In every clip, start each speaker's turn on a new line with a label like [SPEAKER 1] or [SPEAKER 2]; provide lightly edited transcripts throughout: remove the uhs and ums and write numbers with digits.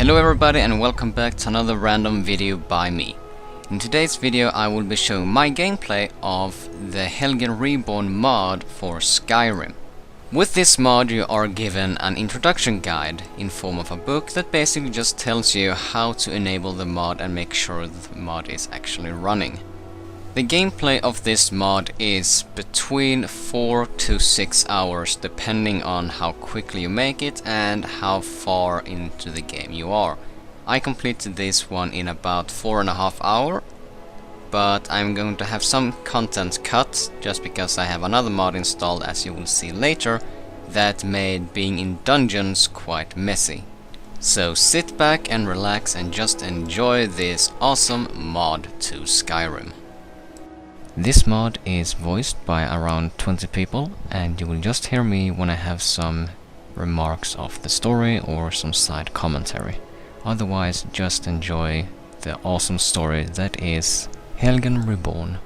[SPEAKER 1] Hello everybody and welcome back to another random video by me. In today's video I will be showing my gameplay of the Helgen Reborn mod for Skyrim. With this mod you are given an introduction guide in form of a book that basically just tells you how to enable the mod and make sure the mod is actually running. The gameplay of this mod is between 4 to 6 hours depending on how quickly you make it and how far into the game you are. I completed this one in about 4.5 hours, but I'm going to have some content cut just because I have another mod installed, as you will see later, that made being in dungeons quite messy. So sit back and relax and just enjoy this awesome mod to Skyrim. This mod is voiced by around 20 people, and you will just hear me when I have some remarks of the story or some side commentary. Otherwise, just enjoy the awesome story that is Helgen Reborn.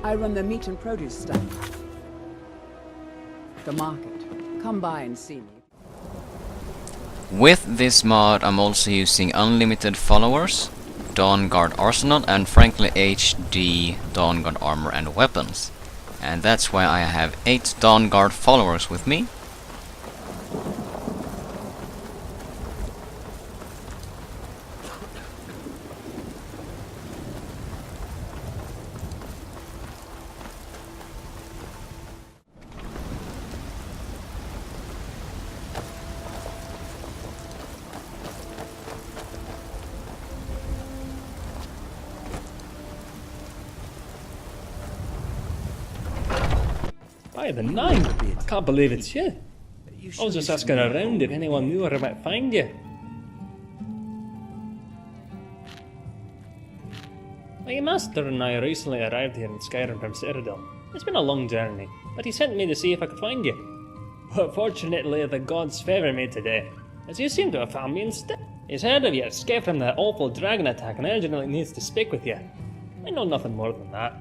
[SPEAKER 2] I run the meat and produce stand. The market. Come by and see me.
[SPEAKER 1] With this mod I'm also using unlimited followers, Dawnguard Arsenal and frankly HD Dawnguard armor and weapons. And that's why I have 8 Dawnguard followers with me.
[SPEAKER 3] By the nine! I can't believe it's you. I was just asking around if anyone knew where I might find you. My master and I recently arrived here in Skyrim from Citadel. It's been a long journey, but he sent me to see if I could find you. But fortunately the gods favour me today, as you seem to have found me instead. He's heard of you escaped from that awful dragon attack and urgently needs to speak with you. I know nothing more than that.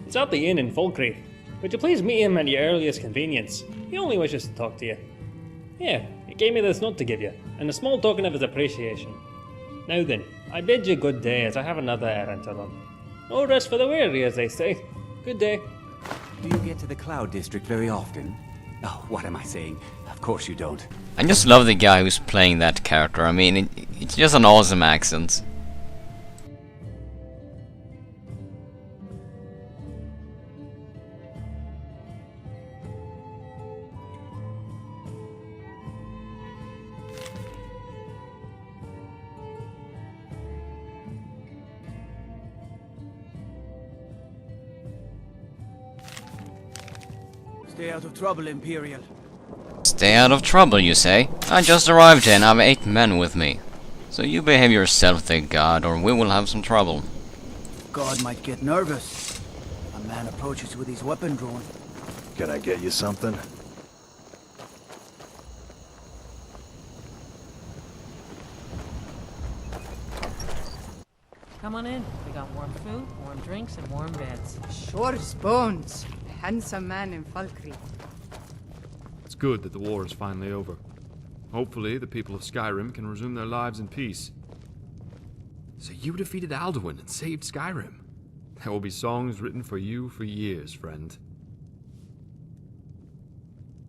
[SPEAKER 3] He's at the inn in Falkreath. Would you please meet him at your earliest convenience? He only wishes to talk to you. Here, he gave me this note to give you, and a small token of his appreciation. Now then, I bid you good day, as I have another errand to run. No rest for the weary, as they say. Good day.
[SPEAKER 4] Do you get to the Cloud District very often? Oh, what am I saying? Of course you don't.
[SPEAKER 1] I just love the guy who's playing that character. I mean, it's just an awesome accent.
[SPEAKER 5] Stay out of trouble, Imperial.
[SPEAKER 1] Stay out of trouble, you say? I just arrived here and I have 8 men with me. So you behave yourself, thank God, or we will have some trouble.
[SPEAKER 5] God might get nervous. A man approaches with his weapon drawn.
[SPEAKER 6] Can I get you something?
[SPEAKER 7] Come on in. We got warm food, warm drinks, and warm beds.
[SPEAKER 8] Sure as bones. A handsome man in Falkreath. good that the war is finally over. Hopefully, the people of Skyrim can resume their lives in peace. So you defeated Alduin and saved Skyrim. There will be songs written for you for years, friend.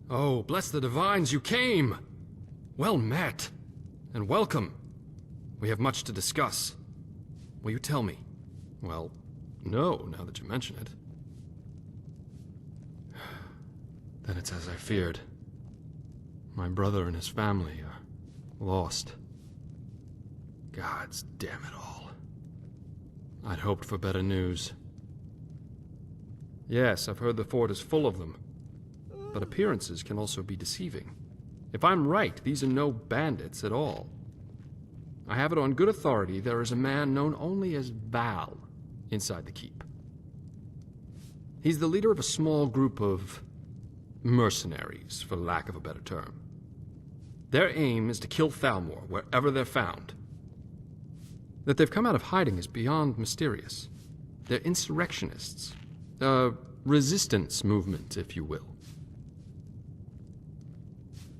[SPEAKER 8] Oh, bless the divines, you came! Well met, and welcome. We have much to discuss. Will you tell me? Well, no, now that you mention it. Then it's as I feared. My brother and his family are lost. Gods damn it all. I'd hoped for better news. Yes, I've heard the fort is full of them. But appearances can also be deceiving. If I'm right, these are no bandits at all. I have it on good authority there is a man known only as Val inside the keep. He's the leader of a small group of mercenaries, for lack of a better term. Their aim is to kill Thalmor wherever they're found. That they've come out of hiding is beyond mysterious. They're insurrectionists. A resistance movement, if you will.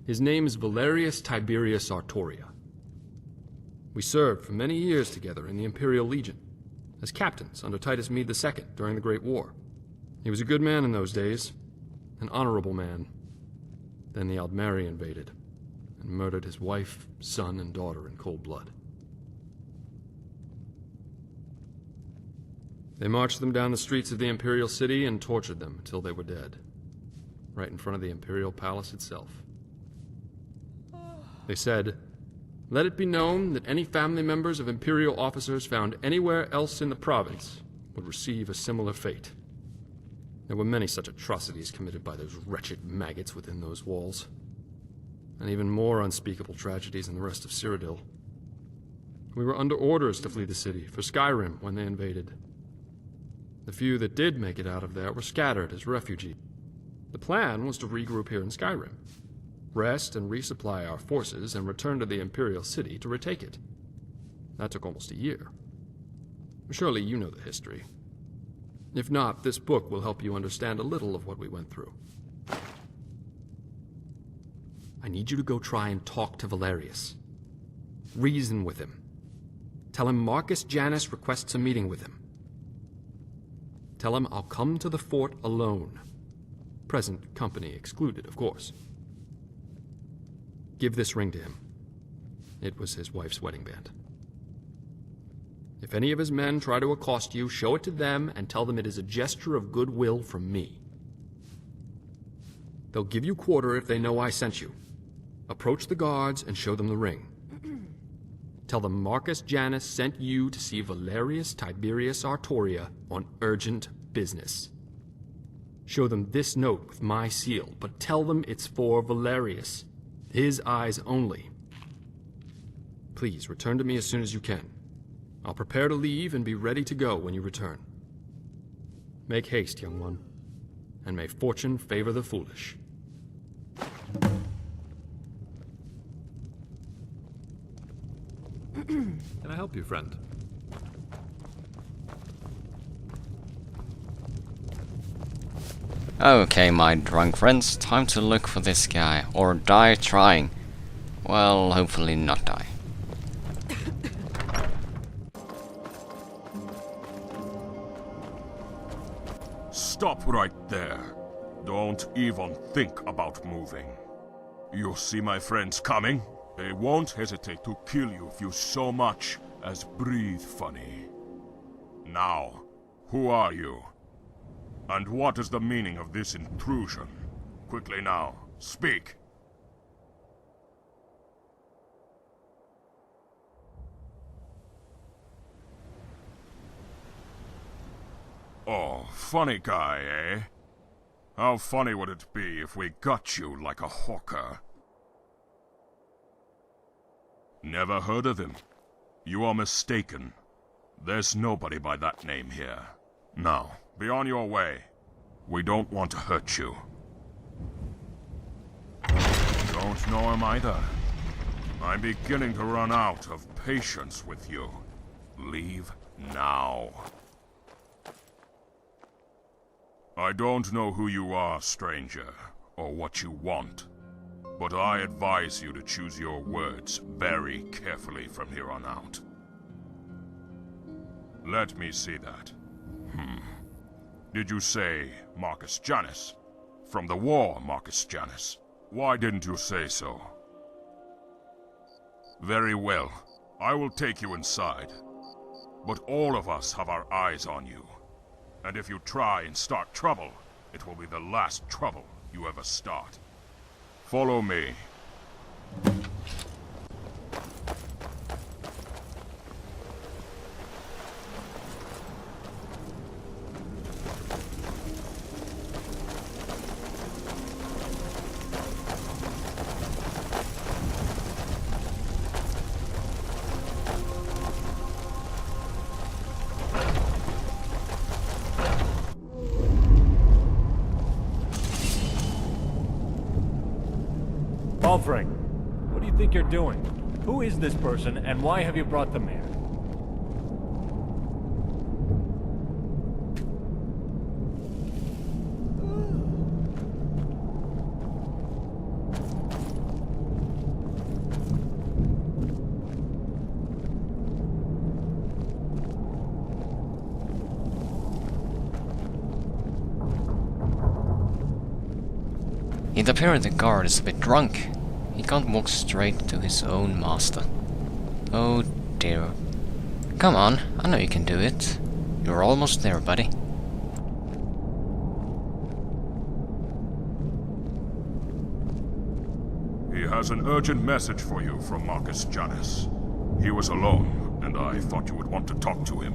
[SPEAKER 8] His name is Valerius Tiberius Artoria. We served for many years together in the Imperial Legion, as captains under Titus Mede II during the Great War. He was a good man in those days, an honorable man. Then the Aldmeri invaded, and murdered his wife, son, and daughter in cold blood. They marched them down the streets of the Imperial City and tortured them until they were dead, right in front of the Imperial Palace itself. They said, "Let it be known that any family members of Imperial officers found anywhere else in the province would receive a similar fate." There were many such atrocities committed by those wretched maggots within those walls, and even more unspeakable tragedies in the rest of Cyrodiil. We were under orders to flee the city for Skyrim when they invaded. The few that did make it out of there were scattered as refugees. The plan was to regroup here in Skyrim, rest and resupply our forces, and return to the Imperial City to retake it. That took almost a year. Surely you know the history. If not, this book will help you understand a little of what we went through. I need you to go try and talk to Valerius. Reason with him. Tell him Marcus Janus requests a meeting with him. Tell him I'll come to the fort alone. Present company excluded, of course. Give this ring to him. It was his wife's wedding band. If any of his men try to accost you, show it to them and tell them it is a gesture of goodwill from me. They'll give you quarter if they know I sent you. Approach the guards and show them the ring. Tell them Marcus Janus sent you to see Valerius Tiberius Artoria on urgent business. Show them this note with my seal, but tell them it's for Valerius. His eyes only. Please, return to me as soon as you can. I'll prepare to leave and be ready to go when you return. Make haste, young one, and may fortune favor the foolish. Can I help you, friend?
[SPEAKER 1] Okay, my drunk friends, time to look for this guy, or die trying. Well, hopefully not die.
[SPEAKER 9] Stop right there. Don't even think about moving. You see my friends coming? They won't hesitate to kill you if you so much as breathe funny. Now, who are you? And what is the meaning of this intrusion? Quickly now, speak! Oh, funny guy, eh? How funny would it be if we got you like a hawker? Never heard of him? You are mistaken. There's nobody by that name here. Now, be on your way. We don't want to hurt you. Don't know him either. I'm beginning to run out of patience with you. Leave now. I don't know who you are, stranger, or what you want, But I advise you to choose your words very carefully from here on out. Let me see that. Did you say Marcus Janus? From the war, Marcus Janus. Why didn't you say so? Very well. I will take you inside. But all of us have our eyes on you. And if you try and start trouble, it will be the last trouble you ever start. Follow me.
[SPEAKER 10] Balfring, what do you think you're doing? Who is this person, and why have you brought them here?
[SPEAKER 1] It appears the guard is a bit drunk. He can't walk straight to his own master. Oh dear. Come on, I know you can do it. You're almost there, buddy.
[SPEAKER 9] He has an urgent message for you from Marcus Janus. He was alone, and I thought you would want to talk to him.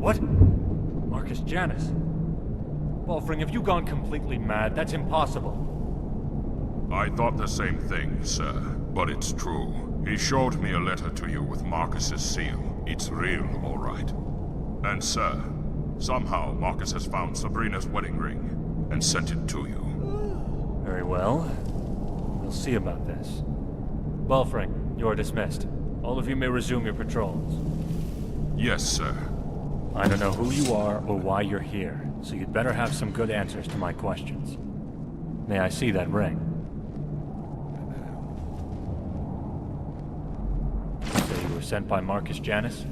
[SPEAKER 10] What? Marcus Janus? Balfring, have you gone completely mad? That's impossible.
[SPEAKER 9] I thought the same thing, sir, but it's true. He showed me a letter to you with Marcus's seal. It's real, all right. And sir, somehow Marcus has found Sabrina's wedding ring and sent it to you.
[SPEAKER 10] Very well. We'll see about this. Balfring, you are dismissed. All of you may resume your patrols.
[SPEAKER 9] Yes, sir.
[SPEAKER 10] I don't know who you are or why you're here, so you'd better have some good answers to my questions. May I see that ring? So you were sent by Marcus Janus?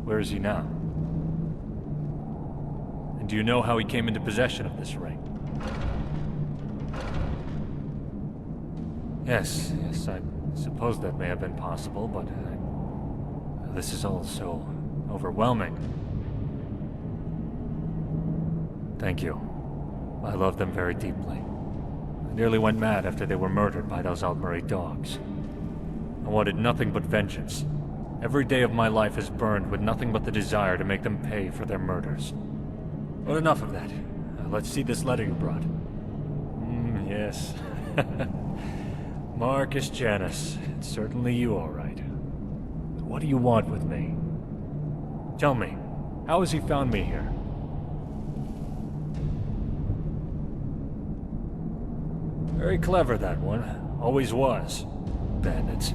[SPEAKER 10] Where is he now? And do you know how he came into possession of this ring? Yes, I suppose that may have been possible, but this is all so overwhelming. Thank you. I love them very deeply. I nearly went mad after they were murdered by those Altmeri dogs. I wanted nothing but vengeance. Every day of my life is burned with nothing but the desire to make them pay for their murders. But enough of that. Let's see this letter you brought. Yes. Marcus Janus. It's certainly you, all right. But what do you want with me? Tell me, how has he found me here? Very clever, that one. Always was. Bandits.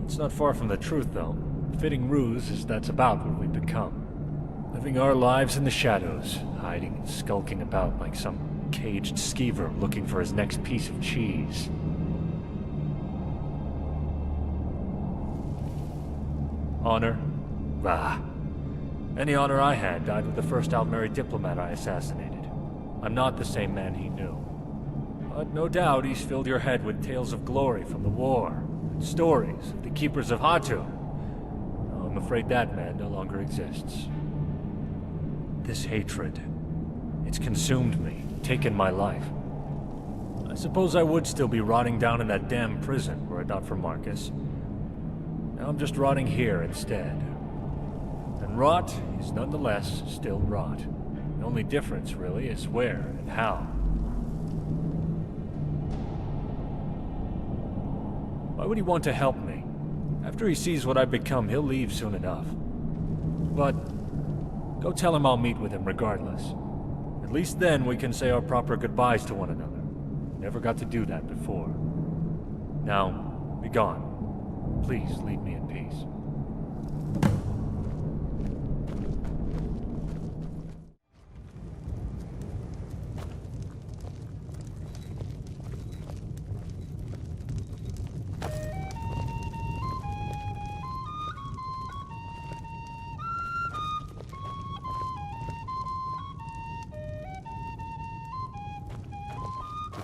[SPEAKER 10] It's not far from the truth, though. Fitting ruse is that's about what we've become. Living our lives in the shadows, hiding and skulking about like some caged skeever looking for his next piece of cheese. Honor? Bah. Any honor I had died with the first Altmeri diplomat I assassinated. I'm not the same man he knew. But no doubt he's filled your head with tales of glory from the war, and stories of the keepers of Hatu. I'm afraid that man no longer exists. This hatred, it's consumed me, taken my life. I suppose I would still be rotting down in that damn prison were it not for Marcus. Now I'm just rotting here instead. And rot is nonetheless still rot. The only difference, really, is where and how. Why would he want to help me? After he sees what I've become, he'll leave soon enough. But go tell him I'll meet with him regardless. At least then we can say our proper goodbyes to one another. Never got to do that before. Now, be gone. Please leave me in peace.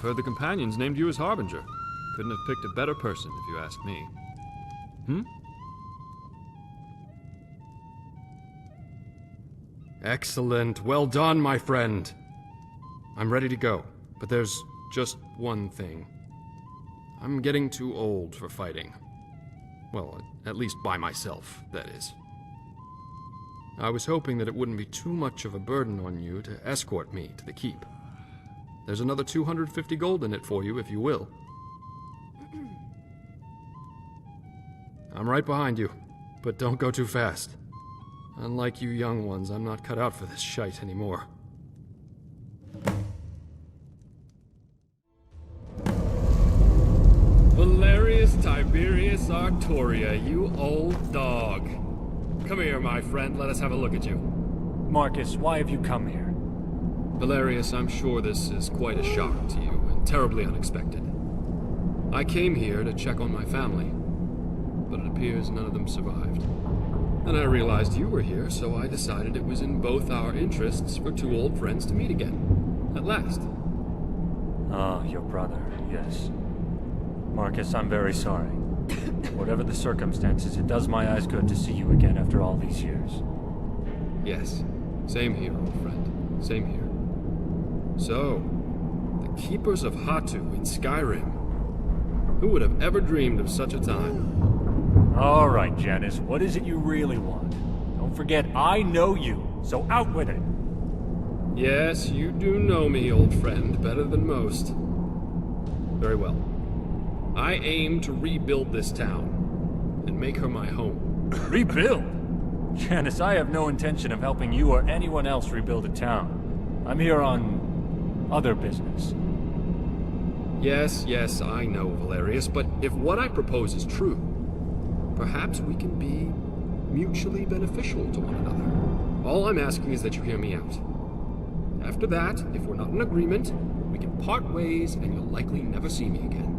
[SPEAKER 8] heard the companions named you as Harbinger. Couldn't have picked a better person, if you ask me. Excellent. Well done, my friend. I'm ready to go, but there's just one thing. I'm getting too old for fighting. Well, at least by myself, that is. I was hoping that it wouldn't be too much of a burden on you to escort me to the keep. There's another 250 gold in it for you, if you will. I'm right behind you, but don't go too fast. Unlike you young ones, I'm not cut out for this shite anymore. Valerius Tiberius Artoria, you old dog. Come here, my friend. Let us have a look at you.
[SPEAKER 10] Marcus, why have you come here?
[SPEAKER 8] Valerius, I'm sure this is quite a shock to you, and terribly unexpected. I came here to check on my family, but it appears none of them survived. Then I realized you were here, so I decided it was in both our interests for two old friends to meet again. At last.
[SPEAKER 10] Ah, your brother, yes. Marcus, I'm very sorry. Whatever the circumstances, it does my eyes good to see you again after all these years.
[SPEAKER 8] Yes. Same here, old friend. Same here. So, the Keepers of Hatu in Skyrim. Who would have ever dreamed of such a time?
[SPEAKER 10] All right, Janice, what is it you really want? Don't forget, I know you, so out with it.
[SPEAKER 8] Yes, you do know me, old friend, better than most. Very well. I aim to rebuild this town, and make her my home.
[SPEAKER 10] Rebuild? Janice, I have no intention of helping you or anyone else rebuild a town. I'm here on other business.
[SPEAKER 8] Yes, I know, Valerius, but if what I propose is true, perhaps we can be mutually beneficial to one another. All I'm asking is that you hear me out. After that, if we're not in agreement, we can part ways and you'll likely never see me again.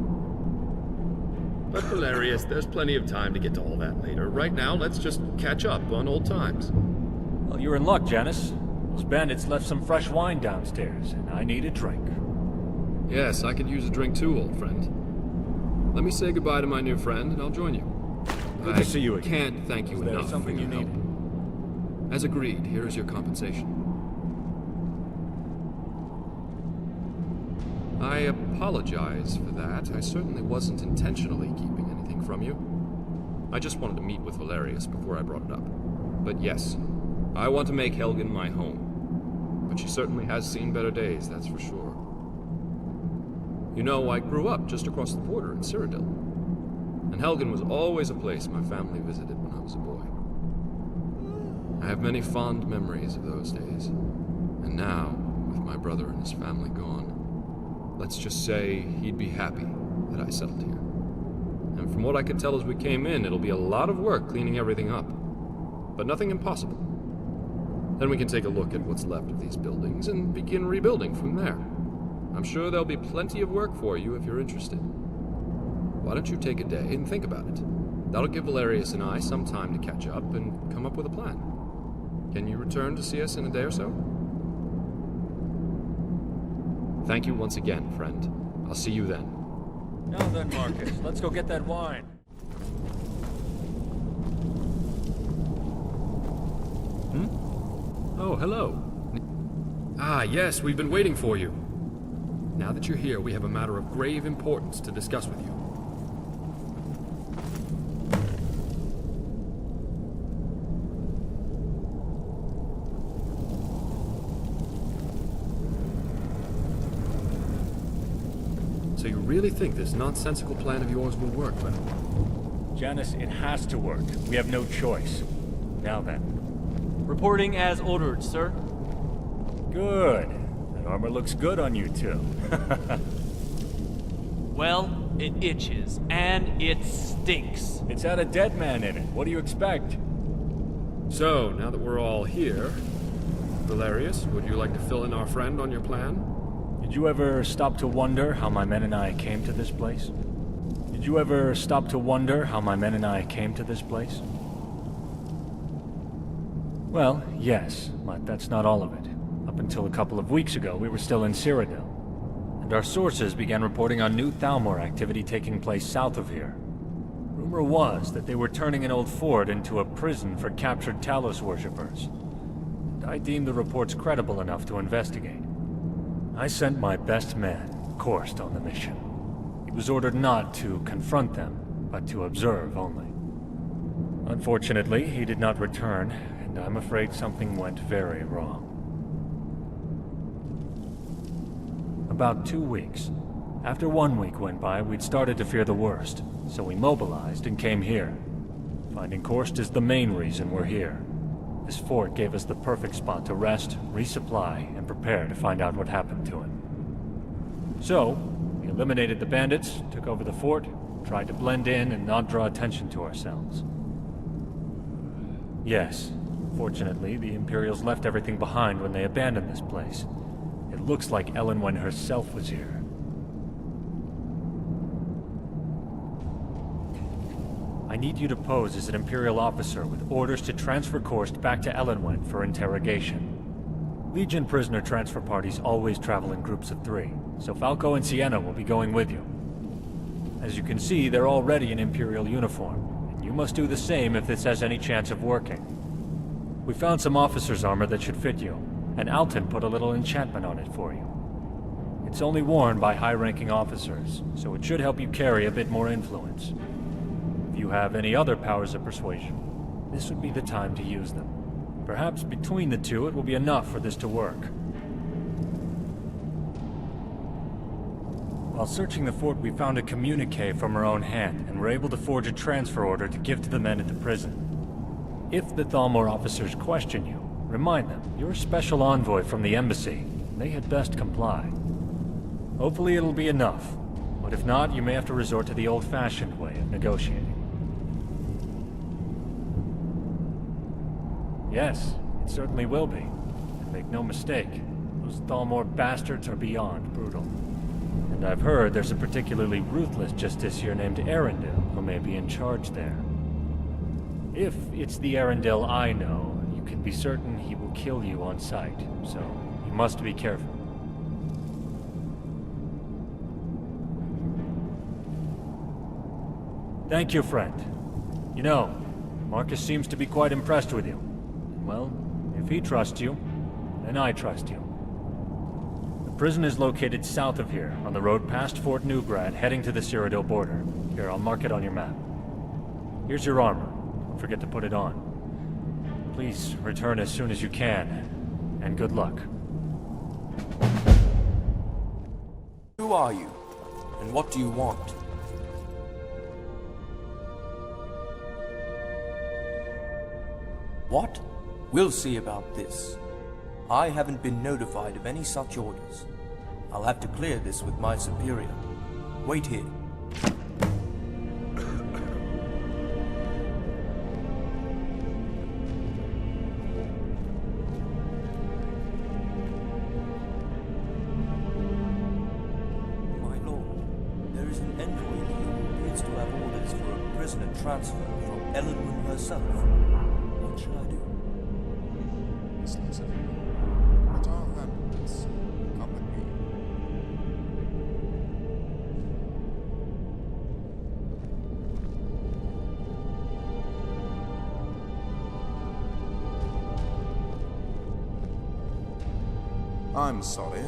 [SPEAKER 8] But Valerius, there's plenty of time to get to all that later. Right now, let's just catch up on old times.
[SPEAKER 10] Well, you're in luck, Janice. Those bandits left some fresh wine downstairs, and I need a drink.
[SPEAKER 8] Yes, I could use a drink too, old friend. Let me say goodbye to my new friend, and I'll join you.
[SPEAKER 10] Good to see you again.
[SPEAKER 8] I can't thank you
[SPEAKER 10] Is there
[SPEAKER 8] enough
[SPEAKER 10] something
[SPEAKER 8] for your
[SPEAKER 10] you
[SPEAKER 8] help.
[SPEAKER 10] needed?
[SPEAKER 8] As agreed, here is your compensation. I apologize for that. I certainly wasn't intentionally keeping anything from you. I just wanted to meet with Valerius before I brought it up. But yes, I want to make Helgen my home. But she certainly has seen better days, that's for sure. You know, I grew up just across the border in Cyrodiil. And Helgen was always a place my family visited when I was a boy. I have many fond memories of those days. And now, with my brother and his family gone, let's just say he'd be happy that I settled here. And from what I could tell as we came in, it'll be a lot of work cleaning everything up. But nothing impossible. Then we can take a look at what's left of these buildings and begin rebuilding from there. I'm sure there'll be plenty of work for you if you're interested. Why don't you take a day and think about it? That'll give Valerius and I some time to catch up and come up with a plan. Can you return to see us in a day or so? Thank you once again, friend. I'll see you then.
[SPEAKER 10] Now then, Marcus, let's go get that wine.
[SPEAKER 8] Oh, hello. Ah, yes, we've been waiting for you. Now that you're here, we have a matter of grave importance to discuss with you. So you really think this nonsensical plan of yours will work, well?
[SPEAKER 10] Janice, it has to work. We have no choice. Now then.
[SPEAKER 11] Reporting as ordered, sir.
[SPEAKER 10] Good. That armor looks good on you, too.
[SPEAKER 11] Well, it itches, and it stinks.
[SPEAKER 10] It's had a dead man in it. What do you expect?
[SPEAKER 8] So, now that we're all here, Valerius, would you like to fill in our friend on your plan?
[SPEAKER 10] Did you ever stop to wonder how my men and I came to this place? Did you ever stop to wonder how my men and I came to this place? Well, yes, but that's not all of it. Up until a couple of weeks ago, we were still in Cyrodiil. and our sources began reporting on new Thalmor activity taking place south of here. Rumor was that they were turning an old fort into a prison for captured Talos worshippers, and I deemed the reports credible enough to investigate. I sent my best man, Korst, on the mission. He was ordered not to confront them, but to observe only. Unfortunately, he did not return, and I'm afraid something went very wrong. About 2 weeks. After 1 week went by, we'd started to fear the worst, so we mobilized and came here. Finding Korst is the main reason we're here. This fort gave us the perfect spot to rest, resupply, and prepare to find out what happened to him. So, we eliminated the bandits, took over the fort, tried to blend in and not draw attention to ourselves. Yes, fortunately, the Imperials left everything behind when they abandoned this place. It looks like Elenwen herself was here. I need you to pose as an Imperial officer with orders to transfer Korst back to Elenwen for interrogation. Legion prisoner transfer parties always travel in groups of 3, so Falco and Sienna will be going with you. As you can see, they're already in Imperial uniform, and you must do the same if this has any chance of working. We found some officer's armor that should fit you, and Alton put a little enchantment on it for you. It's only worn by high-ranking officers, so it should help you carry a bit more influence. If you have any other powers of persuasion, this would be the time to use them. Perhaps between the two it will be enough for this to work. While searching the fort, we found a communique from her own hand, and were able to forge a transfer order to give to the men at the prison. If the Thalmor officers question you, remind them you're a special envoy from the embassy. They had best comply. Hopefully it'll be enough, but if not, you may have to resort to the old-fashioned way of negotiating. Yes, it certainly will be. And make no mistake, those Thalmor bastards are beyond brutal. And I've heard there's a particularly ruthless justiciar named Arundel who may be in charge there. If it's the Arundel I know, you can be certain he will kill you on sight, so you must be careful. Thank you, friend. You know, Marcus seems to be quite impressed with you. Well, if he trusts you, then I trust you. The prison is located south of here, on the road past Fort Newgrad, heading to the Cyrodiil border. Here, I'll mark it on your map. Here's your armor. Don't forget to put it on. Please return as soon as you can, and good luck.
[SPEAKER 12] Who are you, and what do you want? What? We'll see about this. I haven't been notified of any such orders. I'll have to clear this with my superior. Wait here. My lord, there is an envoy here who appears to have orders for a prisoner transfer from Elenwen herself. What shall I do?
[SPEAKER 13] But I'll handle this. Come with me. I'm sorry.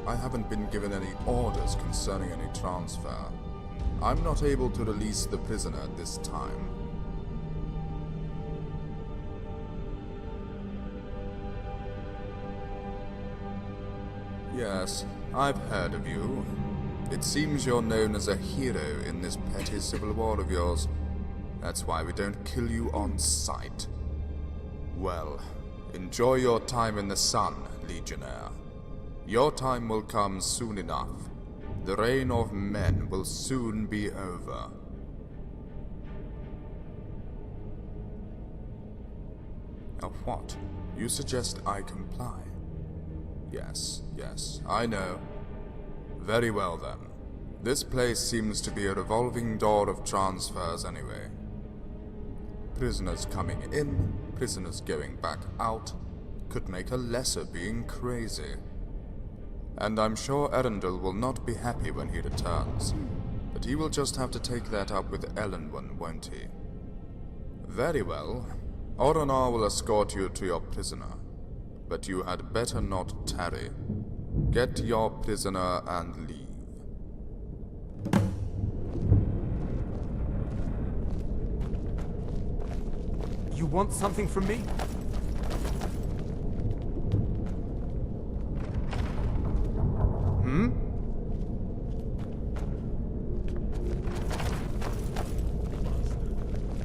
[SPEAKER 13] I haven't been given any orders concerning any transfer. I'm not able to release the prisoner at this time. Yes, I've heard of you. It seems you're known as a hero in this petty civil war of yours. That's why we don't kill you on sight. Well, enjoy your time in the sun, Legionnaire. Your time will come soon enough. The reign of men will soon be over. Now what? You suggest I comply? Yes, I know. Very well then. This place seems to be a revolving door of transfers anyway. Prisoners coming in, prisoners going back out, could make a lesser being crazy. And I'm sure Erendil will not be happy when he returns. But he will just have to take that up with Elenwen, won't he? Very well. Oronar will escort you to your prisoner. But you had better not tarry. Get your prisoner and leave.
[SPEAKER 4] You want something from me?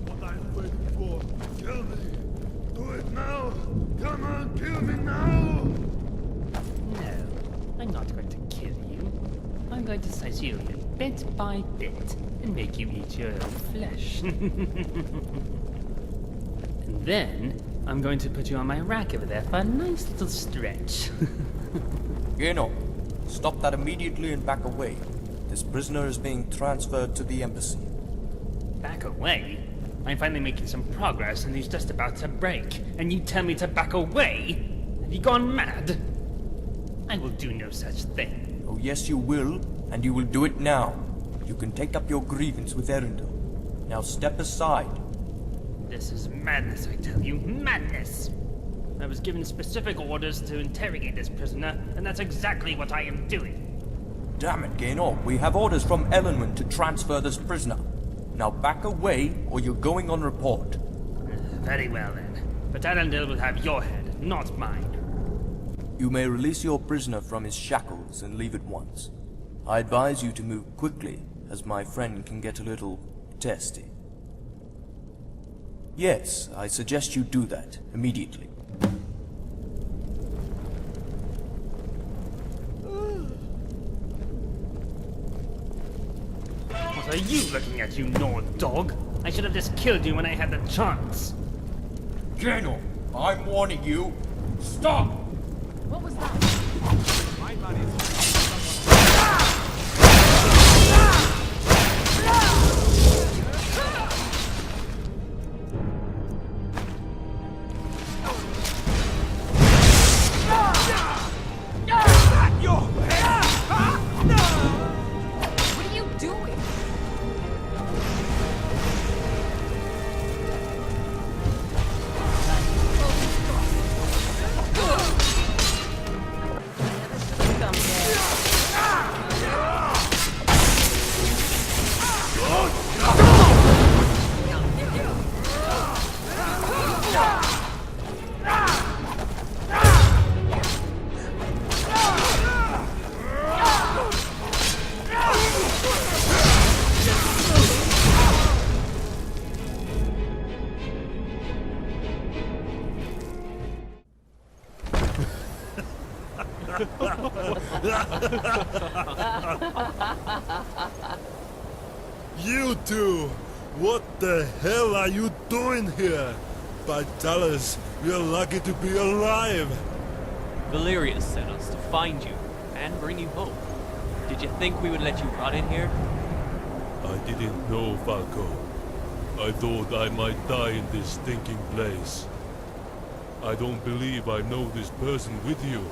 [SPEAKER 6] What are you waiting for? Kill me! Do it now! Come on, kill me now!
[SPEAKER 3] No, I'm not going to kill you. I'm going to slice you open bit by bit and make you eat your own flesh. And then I'm going to put you on my rack over there for a nice little stretch.
[SPEAKER 12] Geno, stop that immediately and back away. This prisoner is being transferred to the embassy.
[SPEAKER 3] Back away? I'm finally making some progress and he's just about to break. And you tell me to back away? Have you gone mad? I will do no such thing.
[SPEAKER 12] Oh yes you will, and you will do it now. You can take up your grievance with Erendil. Now step aside.
[SPEAKER 3] This is madness, I tell you. Madness! I was given specific orders to interrogate this prisoner, and that's exactly what I am doing.
[SPEAKER 12] Damn it, Geno. We have orders from Elenwen to transfer this prisoner. Now back away, or you're going on report.
[SPEAKER 3] Very well then. But Arundel will have your head, not mine.
[SPEAKER 12] You may release your prisoner from his shackles and leave at once. I advise you to move quickly, as my friend can get a little testy. Yes, I suggest you do that immediately.
[SPEAKER 3] What are you looking at, you gnawed dog? I should have just killed you when I had the chance.
[SPEAKER 12] Geno, I'm warning you. Stop!
[SPEAKER 7] What was that?
[SPEAKER 12] My money's...
[SPEAKER 7] What are you doing? Come
[SPEAKER 6] You two! What the hell are you doing here? By Talos, we're lucky to be alive!
[SPEAKER 11] Valerius sent us to find you and bring you home. Did you think we would let you rot in here?
[SPEAKER 6] I didn't know, Falco. I thought I might die in this stinking place. I don't believe I know this person with you.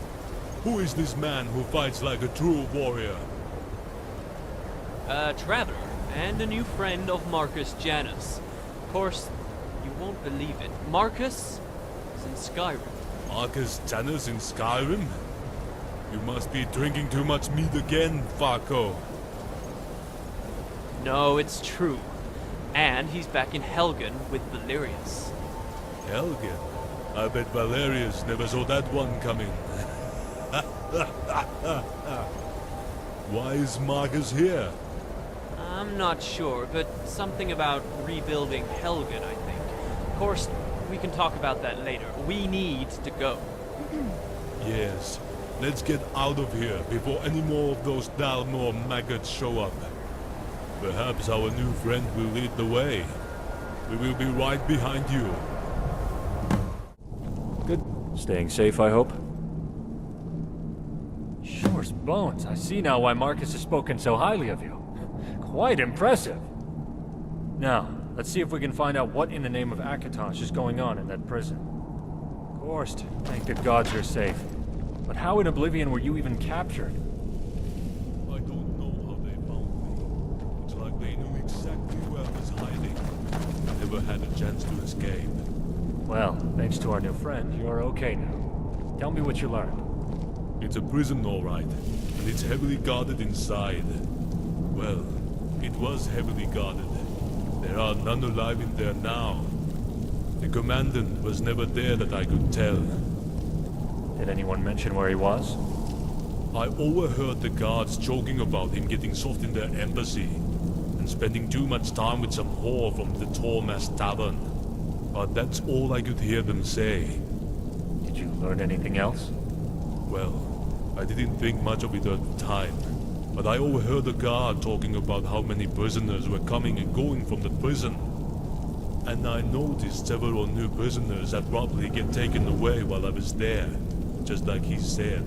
[SPEAKER 6] Who is this man who fights like a true warrior?
[SPEAKER 11] A traveler, and a new friend of Marcus Janus. Of course, you won't believe it. Marcus is in Skyrim.
[SPEAKER 6] Marcus Janus in Skyrim? You must be drinking too much meat again, Falco.
[SPEAKER 11] No, it's true. And he's back in Helgen with Valerius.
[SPEAKER 6] Helgen? I bet Valerius never saw that one coming. Why is Marcus here?
[SPEAKER 11] I'm not sure, but something about rebuilding Helgen, I think. Of course, we can talk about that later. We need to go.
[SPEAKER 6] Yes. Let's get out of here before any more of those Dalmor maggots show up. Perhaps our new friend will lead the way. We will be right behind you.
[SPEAKER 10] Good. Staying safe, I hope? Sure's bones. I see now why Marcus has spoken so highly of you. Quite impressive. Now, let's see if we can find out what in the name of Akatosh is going on in that prison. Of course, thank the gods you're safe. But how in Oblivion were you even captured?
[SPEAKER 6] I don't know how they found me. It's like they knew exactly where I was hiding. I never had a chance to escape.
[SPEAKER 10] Well, thanks to our new friend, you're okay now. Tell me what you learned.
[SPEAKER 6] It's a prison, all right, and it's heavily guarded inside. Well, it was heavily guarded. There are none alive in there now. The commandant was never there that I could tell.
[SPEAKER 10] Did anyone mention where he was?
[SPEAKER 6] I overheard the guards joking about him getting soft in their embassy and spending too much time with some whore from the Tormas Tavern. But that's all I could hear them say.
[SPEAKER 10] Did you learn anything else?
[SPEAKER 6] Well, I didn't think much of it at the time, but I overheard the guard talking about how many prisoners were coming and going from the prison. And I noticed several new prisoners abruptly get taken away while I was there, just like he said.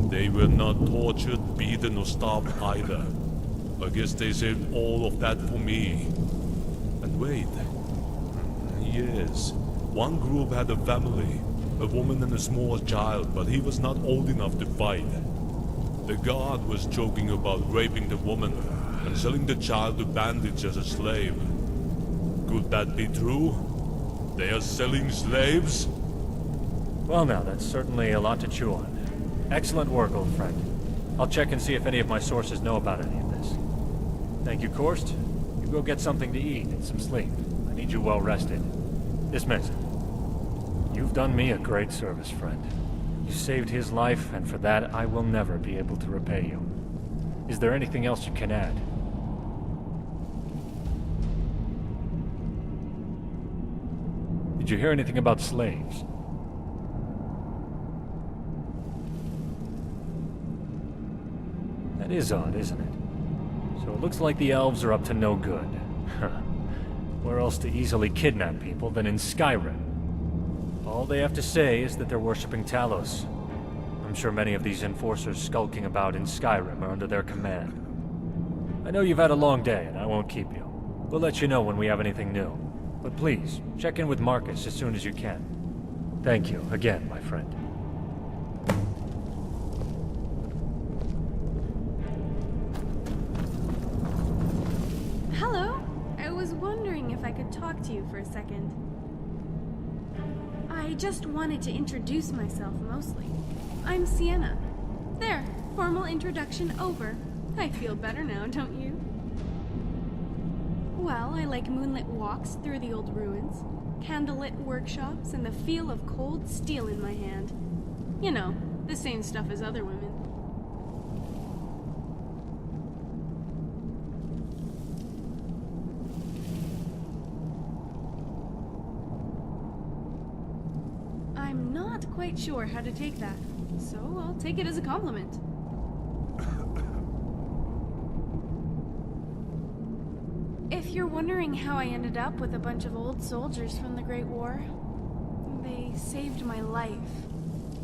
[SPEAKER 6] They were not tortured, beaten, or starved either. I guess they saved all of that for me. And wait. Yes, one group had a family, a woman and a small child, but he was not old enough to fight. The guard was joking about raping the woman and selling the child to bandits as a slave. Could that be true? They are selling slaves?
[SPEAKER 10] Well now, that's certainly a lot to chew on. Excellent work, old friend. I'll check and see if any of my sources know about any of this. Thank you, Korst. You go get something to eat and some sleep. I need you well rested. Dismissed. You've done me a great service, friend. You saved his life, and for that I will never be able to repay you. Is there anything else you can add? Did you hear anything about slaves? That is odd, isn't it? So it looks like the elves are up to no good. Where else to easily kidnap people than in Skyrim? All they have to say is that they're worshipping Talos. I'm sure many of these enforcers skulking about in Skyrim are under their command. I know you've had a long day, and I won't keep you. We'll let you know when we have anything new. But please, check in with Marcus as soon as you can. Thank you again, my friend.
[SPEAKER 14] Hello. I was wondering if I could talk to you for a second. I just wanted to introduce myself, mostly. I'm Sienna. There, formal introduction over. I feel better now, don't you? Well, I like moonlit walks through the old ruins, candlelit workshops, and the feel of cold steel in my hand. You know, the same stuff as other women. I'm not quite sure how to take that, so I'll take it as a compliment. If you're wondering how I ended up with a bunch of old soldiers from the Great War, they saved my life.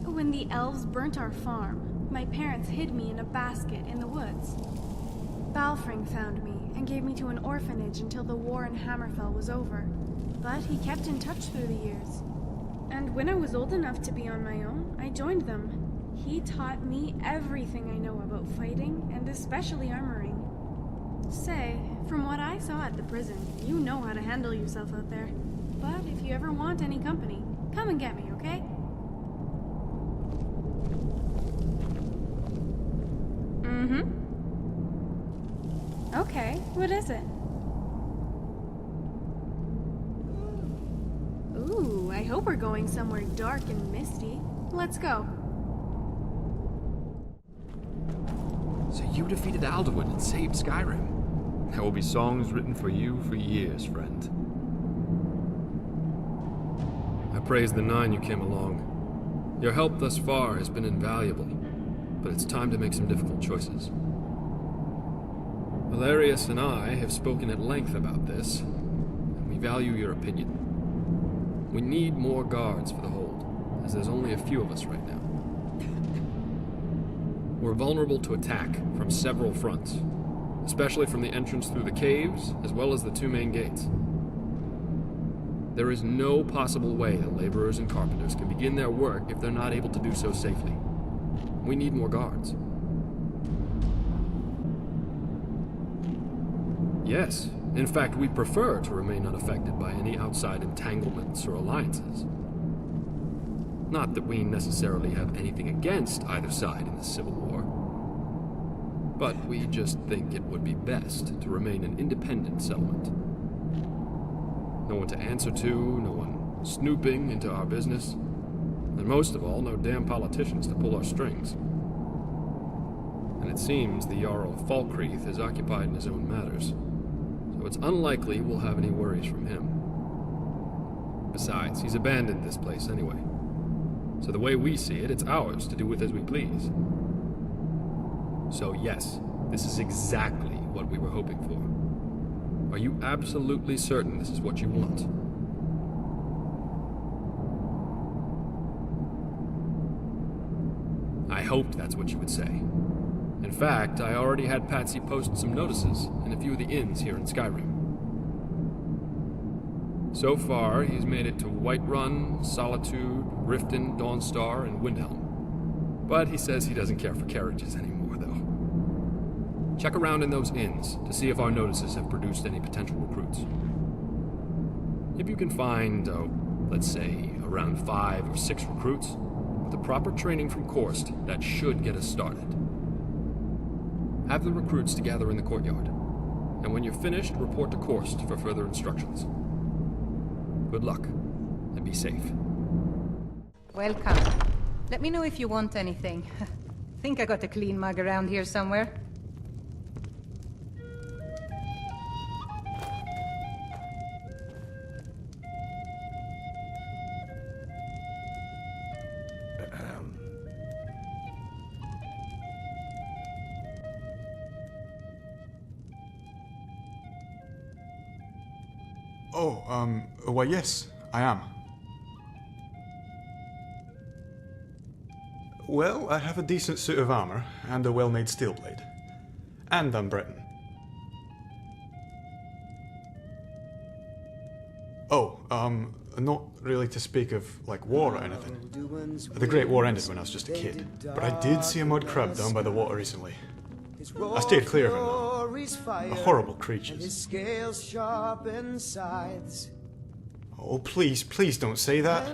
[SPEAKER 14] When the elves burnt our farm, my parents hid me in a basket in the woods. Balfring found me and gave me to an orphanage until the war in Hammerfell was over, but he kept in touch through the years. And when I was old enough to be on my own, I joined them. He taught me everything I know about fighting, and especially armoring. Say, from what I saw at the prison, you know how to handle yourself out there. But if you ever want any company, come and get me, okay? Mm-hmm. Okay, what is it? Ooh, I hope we're going somewhere dark and misty. Let's go.
[SPEAKER 8] So you defeated Alduin and saved Skyrim. There will be songs written for you for years, friend. I praise the Nine you came along. Your help thus far has been invaluable, but it's time to make some difficult choices. Valerius and I have spoken at length about this, and we value your opinion. We need more guards for the hold, as there's only a few of us right now. We're vulnerable to attack from several fronts, especially from the entrance through the caves, as well as the two main gates. There is no possible way that laborers and carpenters can begin their work if they're not able to do so safely. We need more guards. Yes, in fact, we prefer to remain unaffected by any outside entanglements or alliances. Not that we necessarily have anything against either side in the Civil War, but we just think it would be best to remain an independent settlement. No one to answer to, no one snooping into our business, and most of all, no damn politicians to pull our strings. And it seems the Jarl of Falkreath is occupied in his own matters, so it's unlikely we'll have any worries from him. Besides, he's abandoned this place anyway. So the way we see it, it's ours to do with as we please. So yes, this is exactly what we were hoping for. Are you absolutely certain this is what you want? I hoped that's what you would say. In fact, I already had Patsy post some notices in a few of the inns here in Skyrim. So far, he's made it to Whiterun, Solitude, Riften, Dawnstar, and Windhelm. But he says he doesn't care for carriages anymore, though. Check around in those inns to see if our notices have produced any potential recruits. If you can find, let's say, around 5 or 6 recruits, with the proper training from Korst, that should get us started. Have the recruits to gather in the courtyard, and when you're finished, report to Korst for further instructions. Good luck, and be safe.
[SPEAKER 15] Welcome. Let me know if you want anything. Think I got a clean mug around here somewhere.
[SPEAKER 16] Why yes, I am. Well, I have a decent suit of armor, and a well-made steel blade. And I'm Breton. Not really to speak of, like, war or anything. The Great War ended when I was just a kid, but I did see a mud crab down by the water recently. I stayed clear of him, though. They're horrible creatures. Oh, please, please don't say that.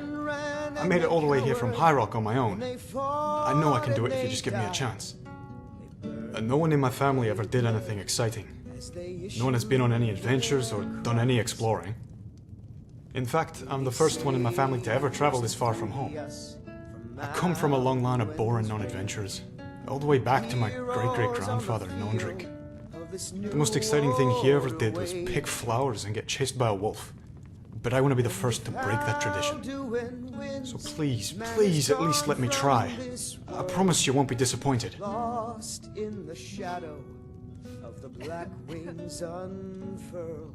[SPEAKER 16] I made it all the way here from High Rock on my own. I know I can do it if you just give me a chance. No one in my family ever did anything exciting. No one has been on any adventures or done any exploring. In fact, I'm the first one in my family to ever travel this far from home. I come from a long line of boring non-adventurers, all the way back to my great-great-grandfather, Nondrik. The most exciting thing he ever did was pick flowers and get chased by a wolf. But I want to be the first to break that tradition. So please, please, at least let me try. I promise you won't be disappointed.
[SPEAKER 17] Lost in the shadow of the black wings unfurled.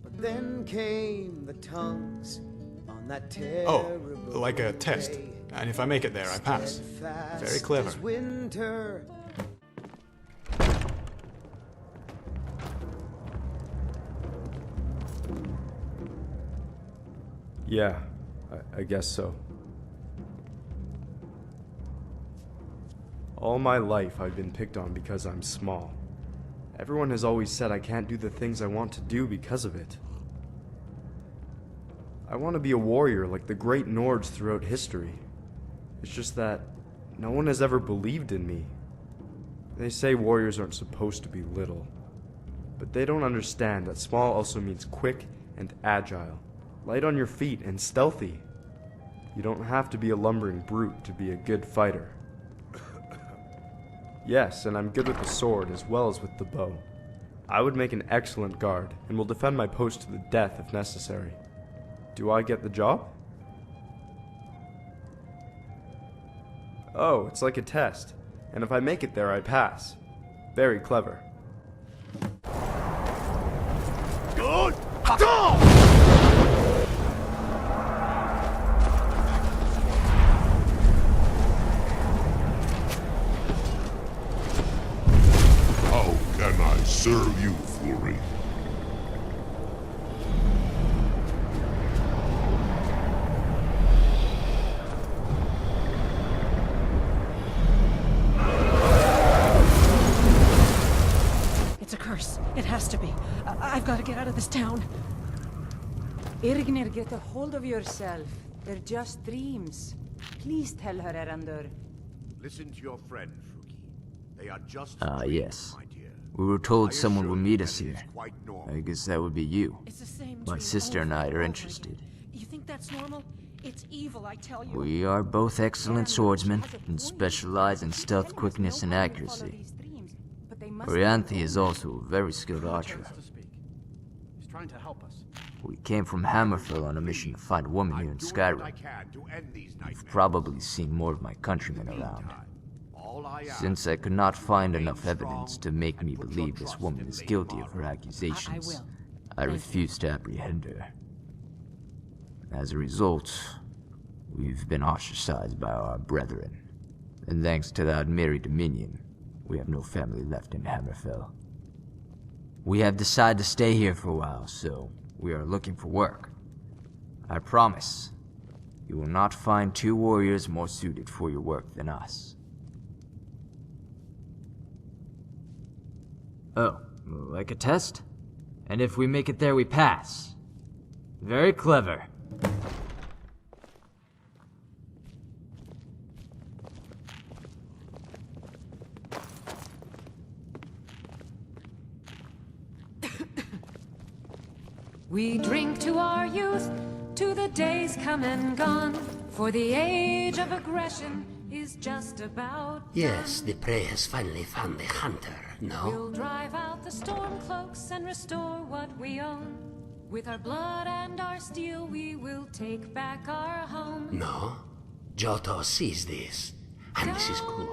[SPEAKER 17] But then came the tongues on that terrible
[SPEAKER 16] like a test. And if I make it there, I pass. Very clever.
[SPEAKER 17] Winter.
[SPEAKER 18] Yeah, I guess so. All my life I've been picked on because I'm small. Everyone has always said I can't do the things I want to do because of it. I want to be a warrior like the great Nords throughout history. It's just that no one has ever believed in me. They say warriors aren't supposed to be little, but they don't understand that small also means quick and agile. Light on your feet and stealthy. You don't have to be a lumbering brute to be a good fighter. Yes, and I'm good with the sword as well as with the bow. I would make an excellent guard and will defend my post to the death if necessary. Do I get the job? Oh, it's like a test, and if I make it there, I pass. Very clever.
[SPEAKER 9] Good!
[SPEAKER 6] How can I serve you, Flurry?
[SPEAKER 19] It's a curse. It has to be. I've got to get out of this town.
[SPEAKER 20] Irgnir, get a hold of yourself. They're just dreams. Please tell her, Erandur.
[SPEAKER 21] Listen to your friend, Fruki. They are just
[SPEAKER 22] yes.
[SPEAKER 21] my dear.
[SPEAKER 22] We were told
[SPEAKER 21] I
[SPEAKER 22] someone
[SPEAKER 21] assure
[SPEAKER 22] would
[SPEAKER 21] you
[SPEAKER 22] meet
[SPEAKER 21] that
[SPEAKER 22] us
[SPEAKER 21] it
[SPEAKER 22] here.
[SPEAKER 21] is quite normal.
[SPEAKER 22] I guess that would be you.
[SPEAKER 19] It's the same
[SPEAKER 22] My
[SPEAKER 19] dream
[SPEAKER 22] sister and
[SPEAKER 19] over
[SPEAKER 22] I
[SPEAKER 19] and
[SPEAKER 22] are
[SPEAKER 19] over
[SPEAKER 22] interested.
[SPEAKER 19] again. You think that's normal? It's evil, I tell you.
[SPEAKER 22] We are both excellent swordsmen and specialize in stealth, quickness, and accuracy. Orianthi is also a very skilled archer.
[SPEAKER 5] He's trying to help us.
[SPEAKER 22] We came from Hammerfell on a mission to find a woman here in Skyrim. You've probably seen more of my countrymen around. Since I could not find enough evidence to make me believe this woman is guilty of her accusations, I refused to apprehend her. As a result, we've been ostracized by our brethren. And thanks to the Admiri Dominion, we have no family left in Hammerfell. We have decided to stay here for a while, so we are looking for work. I promise, you will not find two warriors more suited for your work than us. Oh, like a test? And if we make it there, we pass. Very clever.
[SPEAKER 23] We drink to our youth, to the days come and gone, for the age of aggression is just about
[SPEAKER 24] Yes, the prey has finally found the hunter,
[SPEAKER 23] We'll
[SPEAKER 24] no?
[SPEAKER 23] drive out the storm cloaks and restore what we own. With our blood and our steel, we will take back our home.
[SPEAKER 24] No? Giotto sees this, and this is good.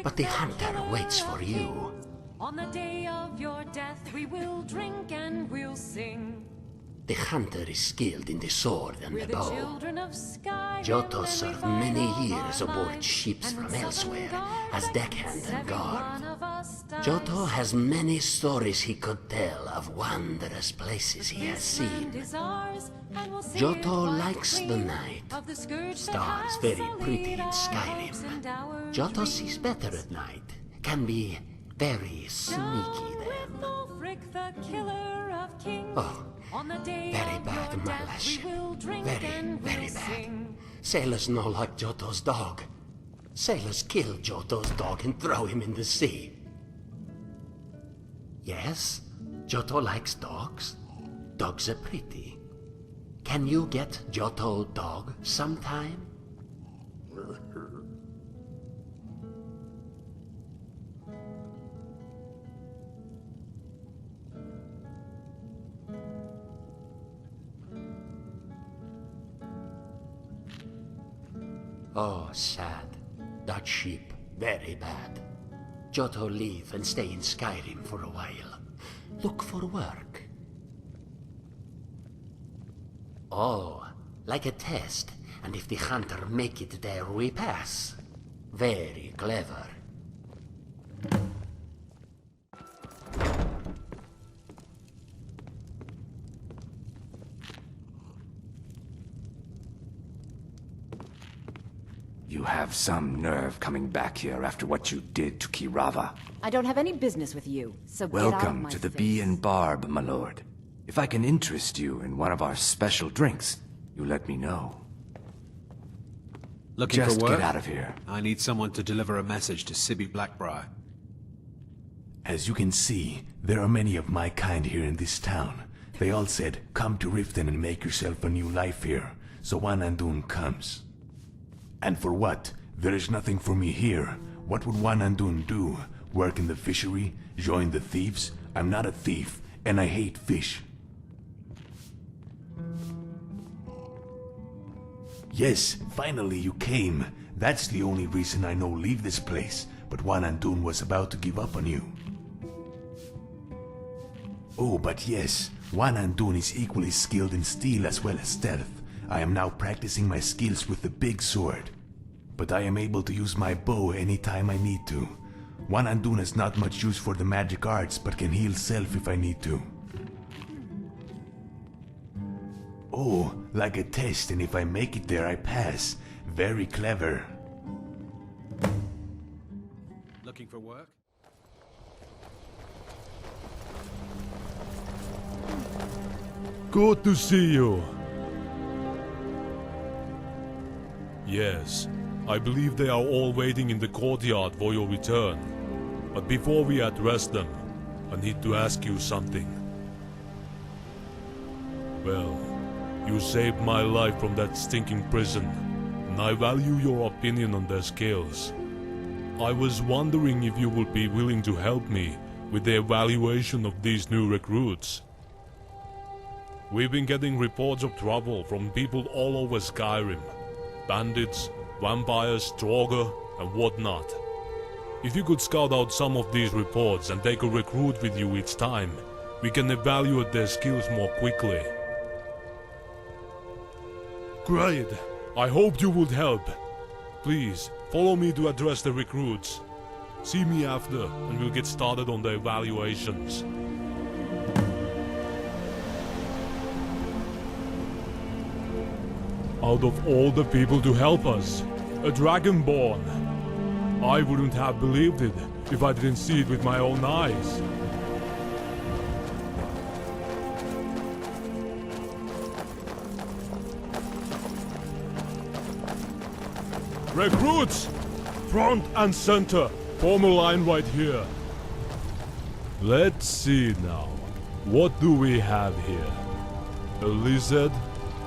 [SPEAKER 24] But the hunter waits for you.
[SPEAKER 23] On the day of your death, we will drink and we'll sing.
[SPEAKER 24] The hunter is skilled in the sword and
[SPEAKER 23] We're
[SPEAKER 24] the
[SPEAKER 23] the
[SPEAKER 24] bow.
[SPEAKER 23] children of Skyrim.
[SPEAKER 24] Giotto served many years aboard ships from elsewhere as deckhand and guard. Giotto has many stories he could tell of wondrous places he has seen. Giotto likes the night. Stars very pretty in Skyrim. Giotto sees better at night. Can be very sneaky then. Oh, very bad, Malash. Very, very bad. Sailors know like Giotto's dog. Sailors kill Giotto's dog and throw him in the sea. Yes, Giotto likes dogs. Dogs are pretty. Can you get Giotto dog sometime? Oh, sad. That ship, very bad. Giotto leave and stay in Skyrim for a while. Look for work. Oh, like a test, and if the hunter make it there, we pass. Very clever.
[SPEAKER 25] You have some nerve coming back here after what you did to Kirava.
[SPEAKER 26] I don't have any business with you, so get out of
[SPEAKER 25] Welcome
[SPEAKER 26] my
[SPEAKER 25] to the
[SPEAKER 26] face.
[SPEAKER 25] Bee and Barb, my lord. If I can interest you in one of our special drinks, you let me know.
[SPEAKER 27] Looking
[SPEAKER 25] Just
[SPEAKER 27] for work?
[SPEAKER 25] get out of here.
[SPEAKER 27] I need someone to deliver a message to Sibby Blackbriar.
[SPEAKER 28] As you can see, there are many of my kind here in this town. They all said, come to Riften and make yourself a new life here. So Wanandun comes. And for what? There is nothing for me here. What would Wanandun do? Work in the fishery? Join the thieves? I'm not a thief, and I hate fish. Yes, finally you came. That's the only reason I know leave this place. But Wanandun was about to give up on you. Oh, but yes, Wanandun is equally skilled in steel as well as stealth. I am now practicing my skills with the big sword. But I am able to use my bow anytime I need to. Wanandun has not much use for the magic arts, but can heal self if I need to. Oh, like a test, and if I make it there, I pass. Very clever.
[SPEAKER 27] Looking for work?
[SPEAKER 6] Good to see you. Yes, I believe they are all waiting in the courtyard for your return. But before we address them, I need to ask you something. Well, you saved my life from that stinking prison, and I value your opinion on their skills. I was wondering if you would be willing to help me with the evaluation of these new recruits. We've been getting reports of trouble from people all over Skyrim. Bandits, vampires, Draugr, and whatnot. If you could scout out some of these reports and take a recruit with you each time, we can evaluate their skills more quickly. Great! I hope you would help. Please, follow me to address the recruits. See me after, and we'll get started on the evaluations. Out of all the people to help us, a Dragonborn. I wouldn't have believed it if I didn't see it with my own eyes. Recruits! Front and center. Form a line right here. Let's see now. What do we have here? A lizard,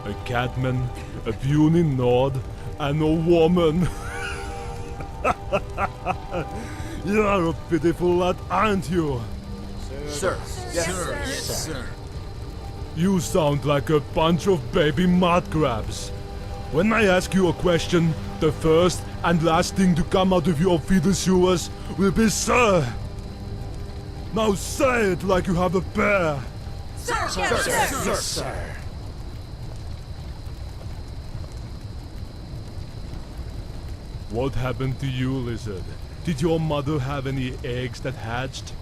[SPEAKER 6] a catman, a puny nod, and a woman. You are a pitiful lad, aren't you?
[SPEAKER 1] Sir. Yes, sir.
[SPEAKER 6] You sound like a bunch of baby mud crabs. When I ask you a question, the first and last thing to come out of your feeder sewers will be sir. Now say it like you have a bear.
[SPEAKER 1] Sir, sir.
[SPEAKER 6] What happened to you, lizard? Did your mother have any eggs that hatched?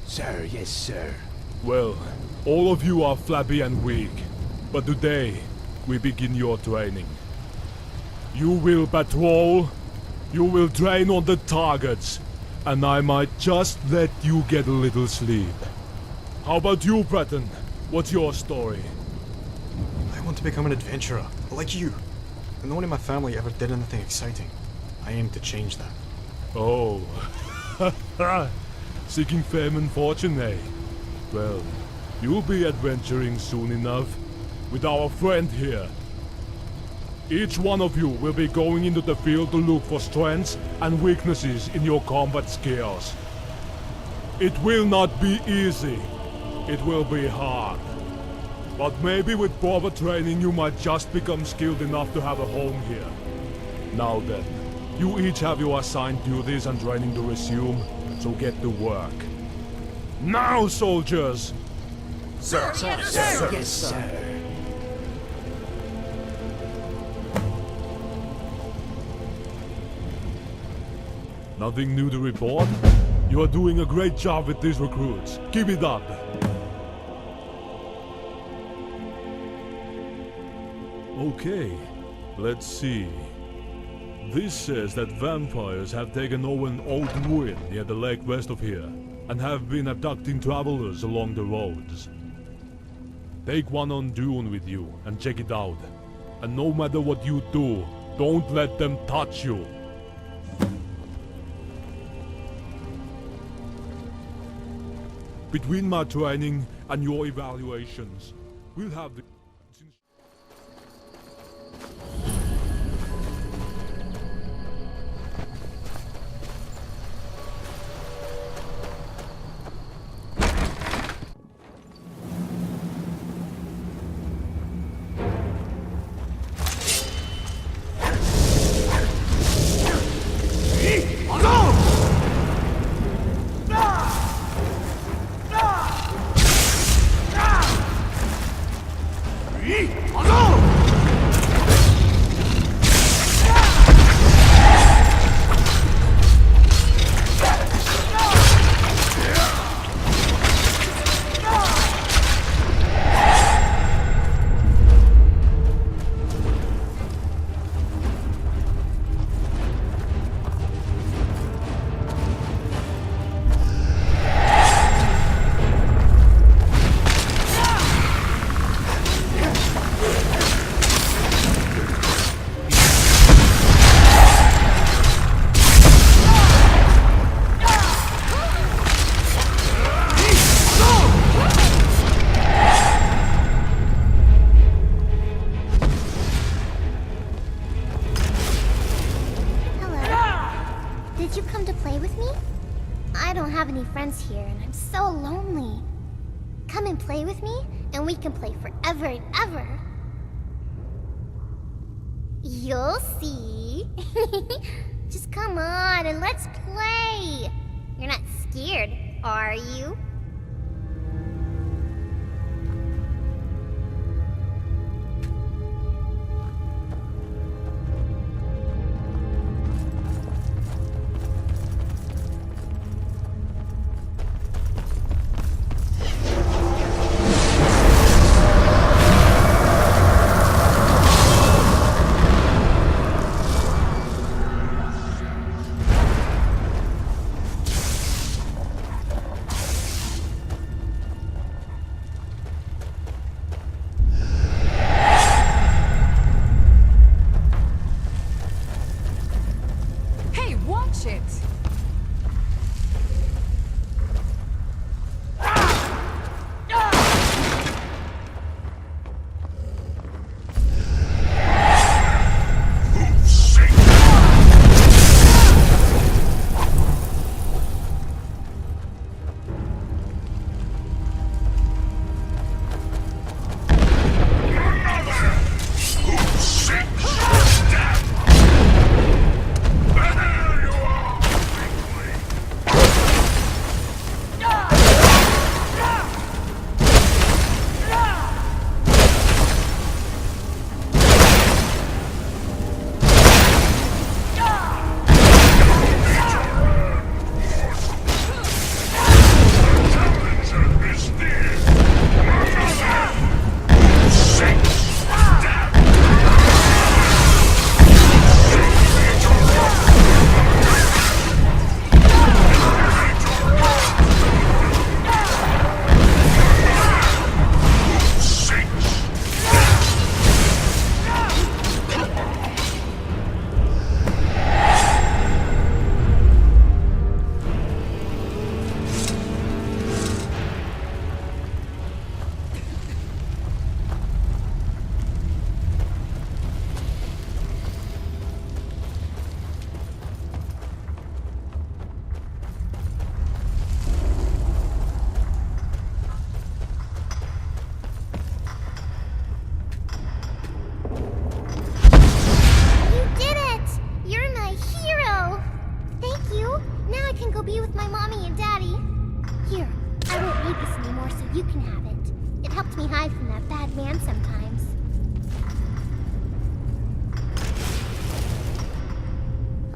[SPEAKER 28] Sir, yes, sir.
[SPEAKER 6] Well, all of you are flabby and weak, but today we begin your training. You will patrol, you will train on the targets, and I might just let you get a little sleep. How about you, Breton? What's your story?
[SPEAKER 16] I want to become an adventurer, like you. And no one in my family ever did anything exciting. I aim to change that.
[SPEAKER 6] Oh. Seeking fame and fortune, eh? Well, you'll be adventuring soon enough with our friend here. Each one of you will be going into the field to look for strengths and weaknesses in your combat skills. It will not be easy. It will be hard. But maybe with proper training you might just become skilled enough to have a home here. Now then, you each have your assigned duties and training to resume, so get to work. Now, soldiers!
[SPEAKER 1] Sir.
[SPEAKER 28] Yes, sir.
[SPEAKER 6] Nothing new to report? You are doing a great job with these recruits. Keep it up! Okay, let's see. This says that vampires have taken over an old ruin near the lake west of here, and have been abducting travelers along the roads. Take one on Dune with you and check it out. And no matter what you do, don't let them touch you. Between my training and your evaluations, we'll have the...
[SPEAKER 2] don't have any friends here, and I'm so lonely. Come and play with me, and we can play forever and ever. You'll see. Just come on and let's play. You're not scared, are you?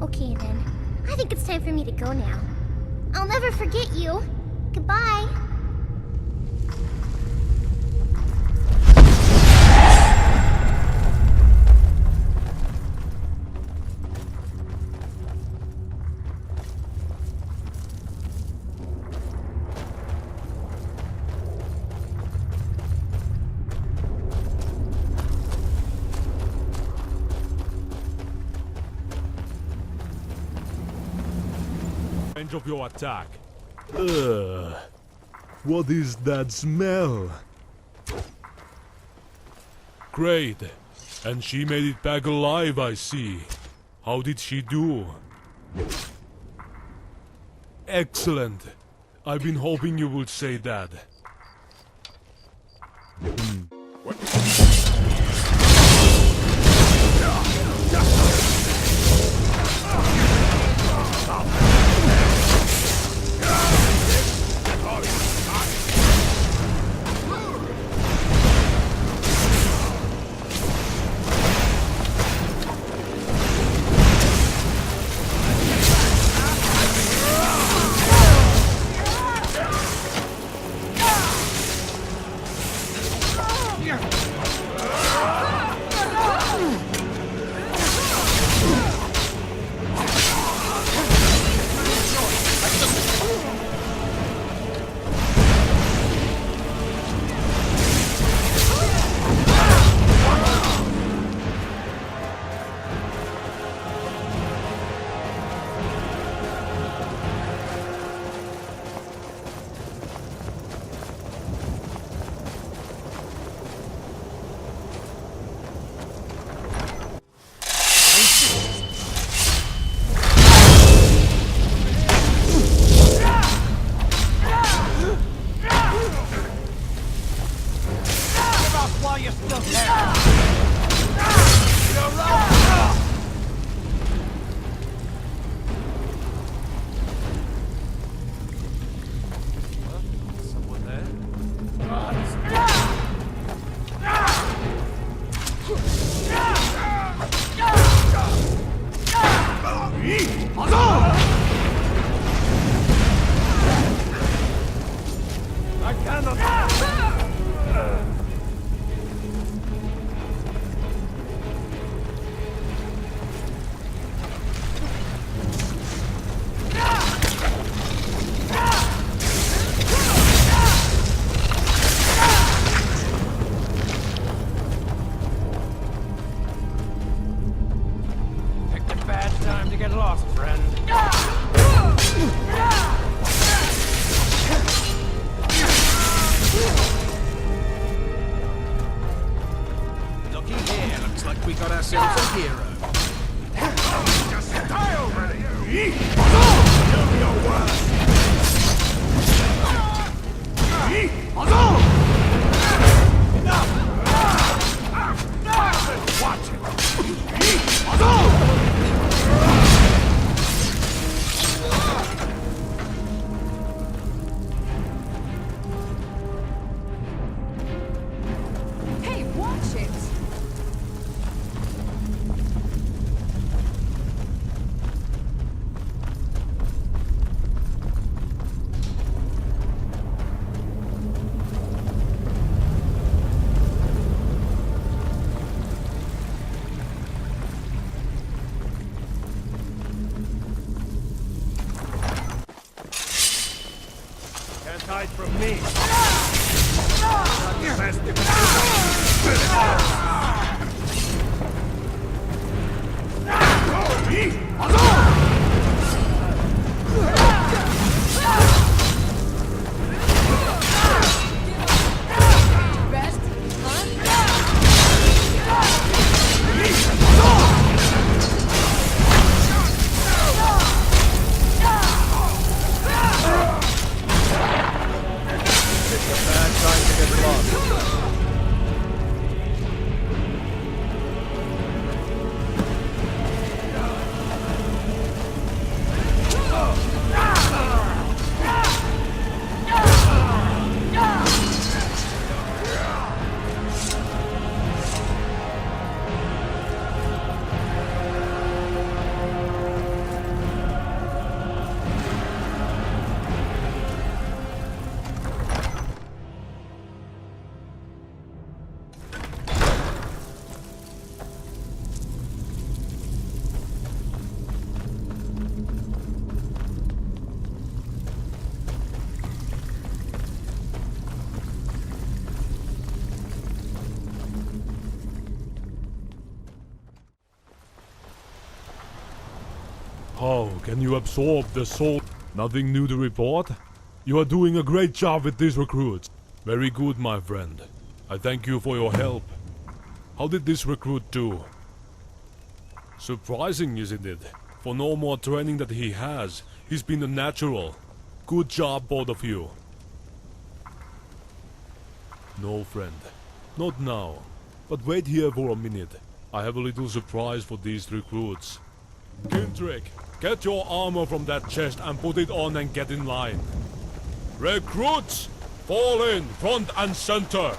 [SPEAKER 2] Okay then, I think it's time for me to go now. I'll never forget you. Goodbye.
[SPEAKER 6] Range of your attack. Ugh. What is that smell? Great. And she made it back alive, I see. How did she do? Excellent. I've been hoping you would say that.
[SPEAKER 3] Picked a bad time to get lost, friend. Looky here, looks like we got ourselves a hero.
[SPEAKER 1] Just die already, you! Do your worst! Watch
[SPEAKER 23] Hey, watch it!
[SPEAKER 1] Can't hide from me. Not the best you can do.
[SPEAKER 3] Bad time to get lost.
[SPEAKER 6] How can you absorb the soul? Nothing new to report? You are doing a great job with these recruits. Very good, my friend. I thank you for your help. How did this recruit do? Surprising, isn't it? For no more training that he has, he's been a natural. Good job, both of you. No, friend. Not now. But wait here for a minute. I have a little surprise for these recruits. Kindrick, get your armor from that chest and put it on and get in line. Recruits, fall in, front and center.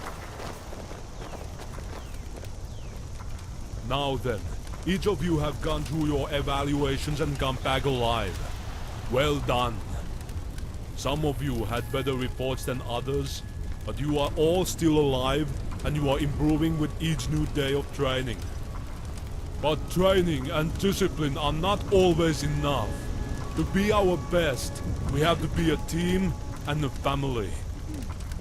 [SPEAKER 6] Now then, each of you have gone through your evaluations and come back alive. Well done. Some of you had better reports than others, but you are all still alive and you are improving with each new day of training. But training and discipline are not always enough. To be our best, we have to be a team and a family.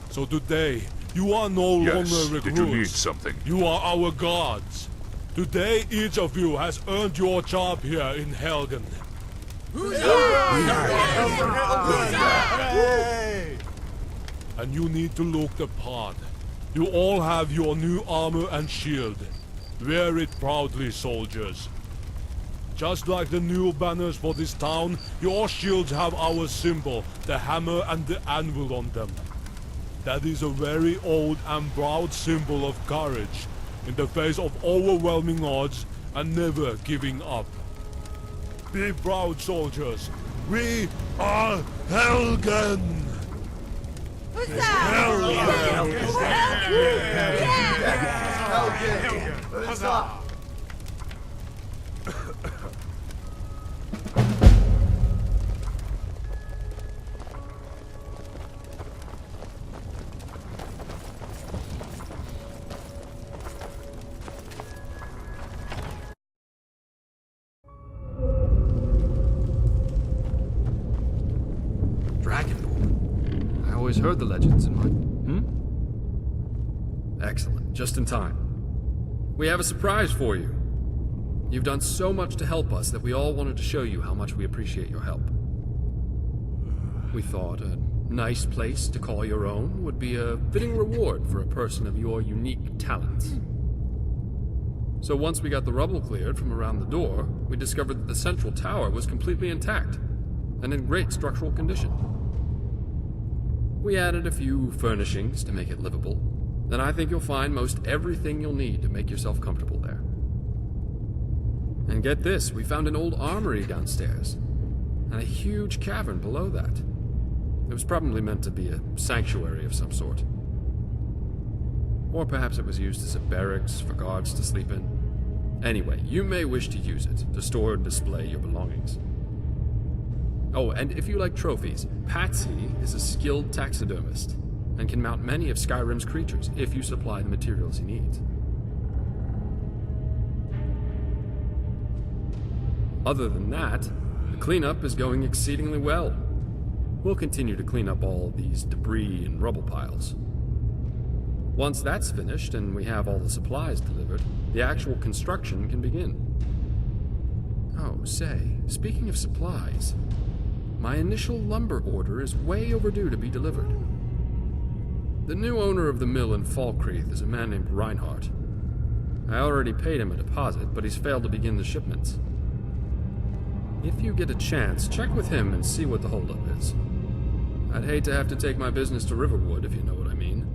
[SPEAKER 6] So today, you are no longer recruits.
[SPEAKER 9] Did you need something?
[SPEAKER 6] You are our gods. Today, each of you has earned your job here in Helgen. And you need to look the part. You all have your new armor and shield. Wear it proudly, soldiers. Just like the new banners for this town, your shields have our symbol, the hammer and the anvil on them. That is a very old and proud symbol of courage, in the face of overwhelming odds and never giving up. Be proud, soldiers. We are Helgen!
[SPEAKER 4] always heard the legends in my... Excellent. Just in time. We have a surprise for you. You've done so much to help us that we all wanted to show you how much we appreciate your help. We thought a nice place to call your own would be a fitting reward for a person of your unique talents. So once we got the rubble cleared from around the door, we discovered that the central tower was completely intact and in great structural condition. We added a few furnishings to make it livable, and I think you'll find most everything you'll need to make yourself comfortable there. And get this, we found an old armory downstairs, and a huge cavern below that. It was probably meant to be a sanctuary of some sort. Or perhaps it was used as a barracks for guards to sleep in. Anyway, you may wish to use it to store and display your belongings. Oh, and if you like trophies, Patsy is a skilled taxidermist and can mount many of Skyrim's creatures if you supply the materials he needs. Other than that, the cleanup is going exceedingly well. We'll continue to clean up all these debris and rubble piles. Once that's finished and we have all the supplies delivered, the actual construction can begin. Oh, say, speaking of supplies, my initial lumber order is way overdue to be delivered. The new owner of the mill in Falkreath is a man named Reinhardt. I already paid him a deposit, but he's failed to begin the shipments. If you get a chance, check with him and see what the holdup is. I'd hate to have to take my business to Riverwood, if you know what I mean.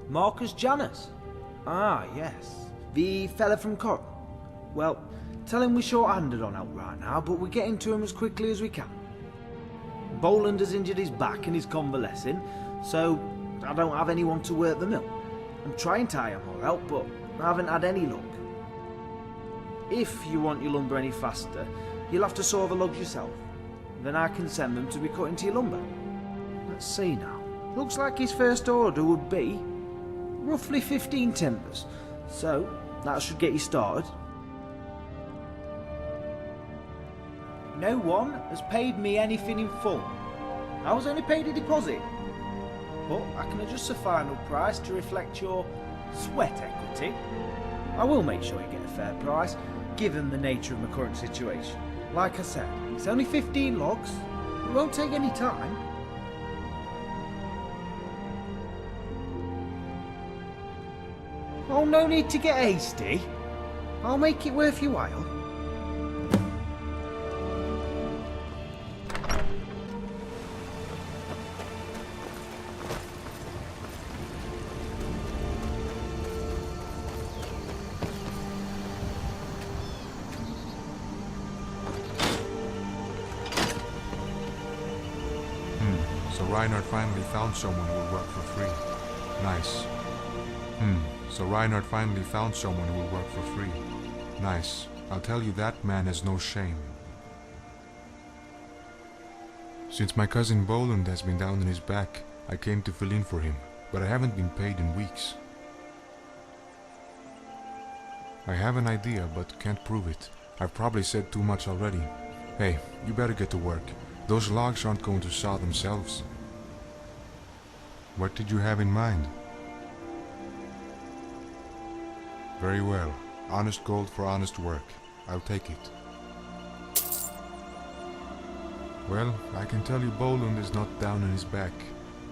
[SPEAKER 7] Marcus Janus? Ah, yes. The fella from Coral. Well, tell him we're short-handed on help right now, but we're getting to him as quickly as we can. Boland has injured his back and is convalescing, so I don't have anyone to work the mill. I'm trying to hire more help, but I haven't had any luck. If you want your lumber any faster, you'll have to saw the logs yourself. Then I can send them to be cut into your lumber. Let's see now. Looks like his first order would be roughly 15 timbers, so that should get you started. No one has paid me anything in full. I was only paid a deposit, but I can adjust the final price to reflect your sweat equity. I will make sure you get a fair price, given the nature of my current situation. Like I said, it's only 15 logs. It won't take any time. Oh, no need to get hasty. I'll make it worth your while.
[SPEAKER 8] So Reinhardt finally found someone who will work for free. Nice. So Reinhardt finally found someone who will work for free. Nice. I'll tell you that man has no shame. Since my cousin Boland has been down on his back, I came to fill in for him, but I haven't been paid in weeks. I have an idea, but can't prove it. I've probably said too much already. Hey, you better get to work. Those logs aren't going to saw themselves. What did you have in mind? Very well. Honest gold for honest work. I'll take it. Well, I can tell you Bolund is not down on his back.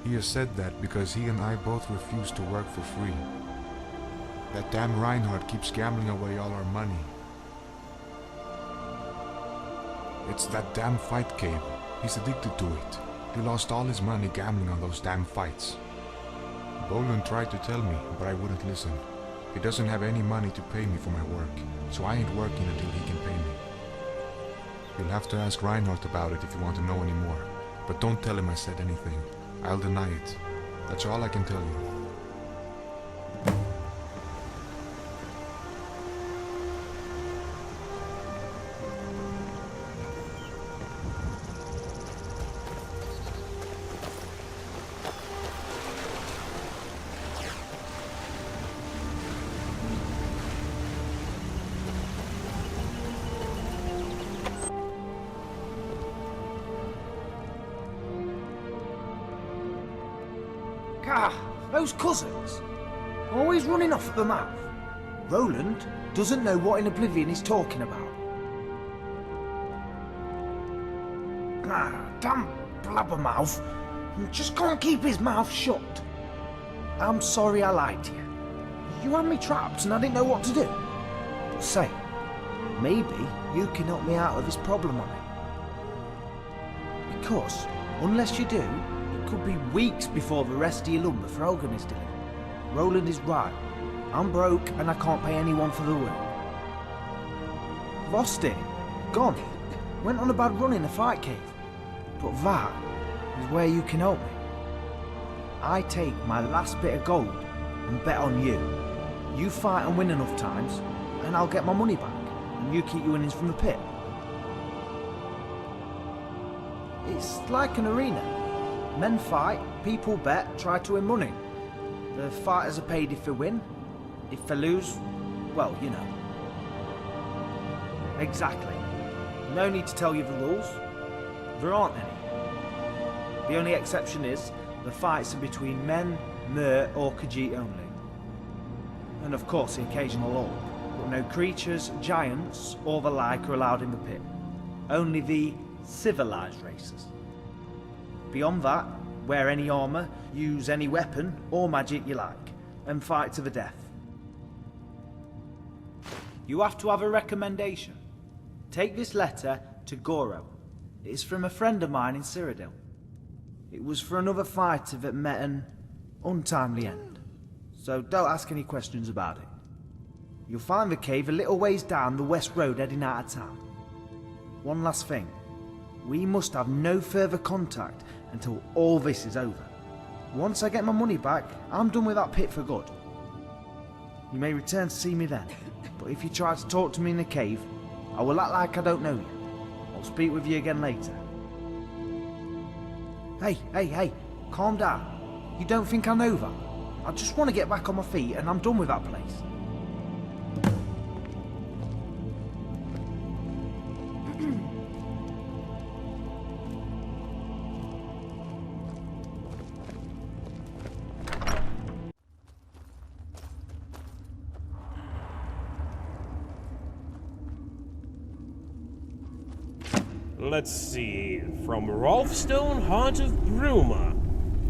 [SPEAKER 8] He has said that because he and I both refuse to work for free. That damn Reinhardt keeps gambling away all our money. It's that damn fight cave. He's addicted to it. He lost all his money gambling on those damn fights. Bolund tried to tell me, but I wouldn't listen. He doesn't have any money to pay me for my work, so I ain't working until he can pay me. You'll have to ask Reinhardt about it if you want to know any more. But don't tell him I said anything. I'll deny it. That's all I can tell you.
[SPEAKER 7] Gah, those cousins. Always running off at the mouth. Roland doesn't know what in Oblivion he's talking about. Ah, damn blabbermouth. He just can't keep his mouth shut. I'm sorry I lied to you. You had me trapped and I didn't know what to do. But say, maybe you can help me out of this problem on it. Because, unless you do, it could be weeks before the rest of your lumber for Helgen is delivered. Roland is right. I'm broke and I can't pay anyone for the work. Lost it. Gone. Went on a bad run in the fight cave. But that is where you can help me. I take my last bit of gold and bet on you. You fight and win enough times and I'll get my money back. And you keep your winnings from the pit. It's like an arena. Men fight, people bet, try to win money. The fighters are paid if they win. If they lose, well, you know. Exactly. No need to tell you the rules. There aren't any. The only exception is the fights are between men, Mer or Khajiit only. And of course the occasional orc. But no creatures, giants or the like are allowed in the pit. Only the civilized races. Beyond that, wear any armour, use any weapon or magic you like, and fight to the death. You have to have a recommendation. Take this letter to Goro. It is from a friend of mine in Cyrodiil. It was for another fighter that met an untimely end. So don't ask any questions about it. You'll find the cave a little ways down the west road heading out of town. One last thing. We must have no further contact until all this is over. Once I get my money back, I'm done with that pit for good. You may return to see me then, but if you try to talk to me in the cave, I will act like I don't know you. I'll speak with you again later. Hey, calm down. You don't think I know that? I just want to get back on my feet and I'm done with that place.
[SPEAKER 10] Let's see, from Rolfstone, Haunt of Bruma.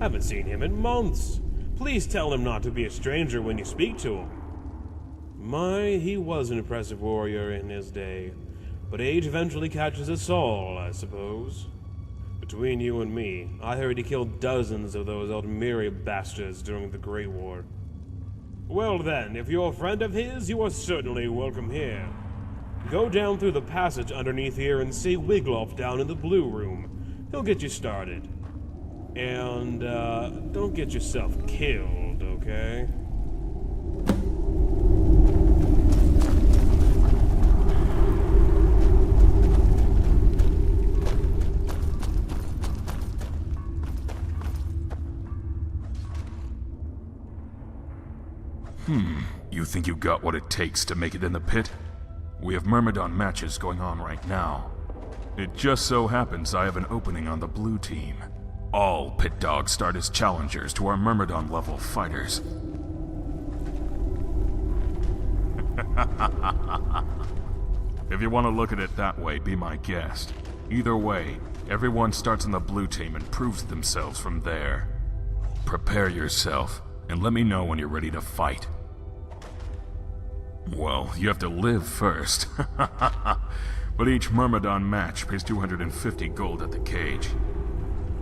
[SPEAKER 10] Haven't seen him in months. Please tell him not to be a stranger when you speak to him. My, he was an impressive warrior in his day, but age eventually catches us all, I suppose. Between you and me, I heard he killed dozens of those Aldmeri bastards during the Great War. Well then, if you're a friend of his, you are certainly welcome here. Go down through the passage underneath here and see Wiglaf down in the blue room. He'll get you started. And, don't get yourself killed, okay?
[SPEAKER 9] You think you got what it takes to make it in the pit? We have Myrmidon matches going on right now. It just so happens I have an opening on the blue team. All pit dogs start as challengers to our Myrmidon level fighters. If you want to look at it that way, be my guest. Either way, everyone starts on the blue team and proves themselves from there. Prepare yourself, and let me know when you're ready to fight. Well, you have to live first. But each Myrmidon match pays 250 gold at the cage.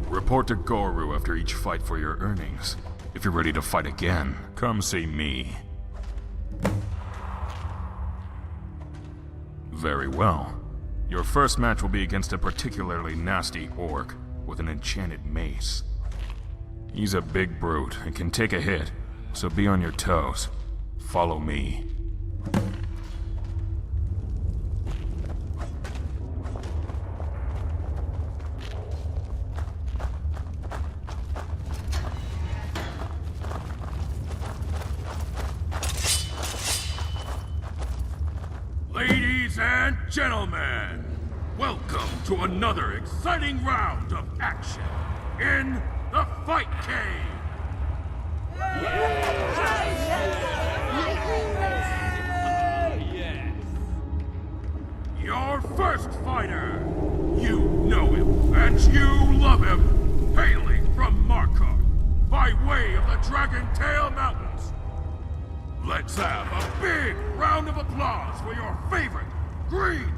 [SPEAKER 9] Report to Goru after each fight for your earnings. If you're ready to fight again, come see me. Very well. Your first match will be against a particularly nasty orc with an enchanted mace. He's a big brute and can take a hit, so be on your toes. Follow me. Ladies and gentlemen, welcome to another exciting round of action in the Fight Cave! Your first fighter! You know him, and you love him! Hailing from Markarth, by way of the Dragon Tail Mountains! Let's have a big round of applause for your favorite Green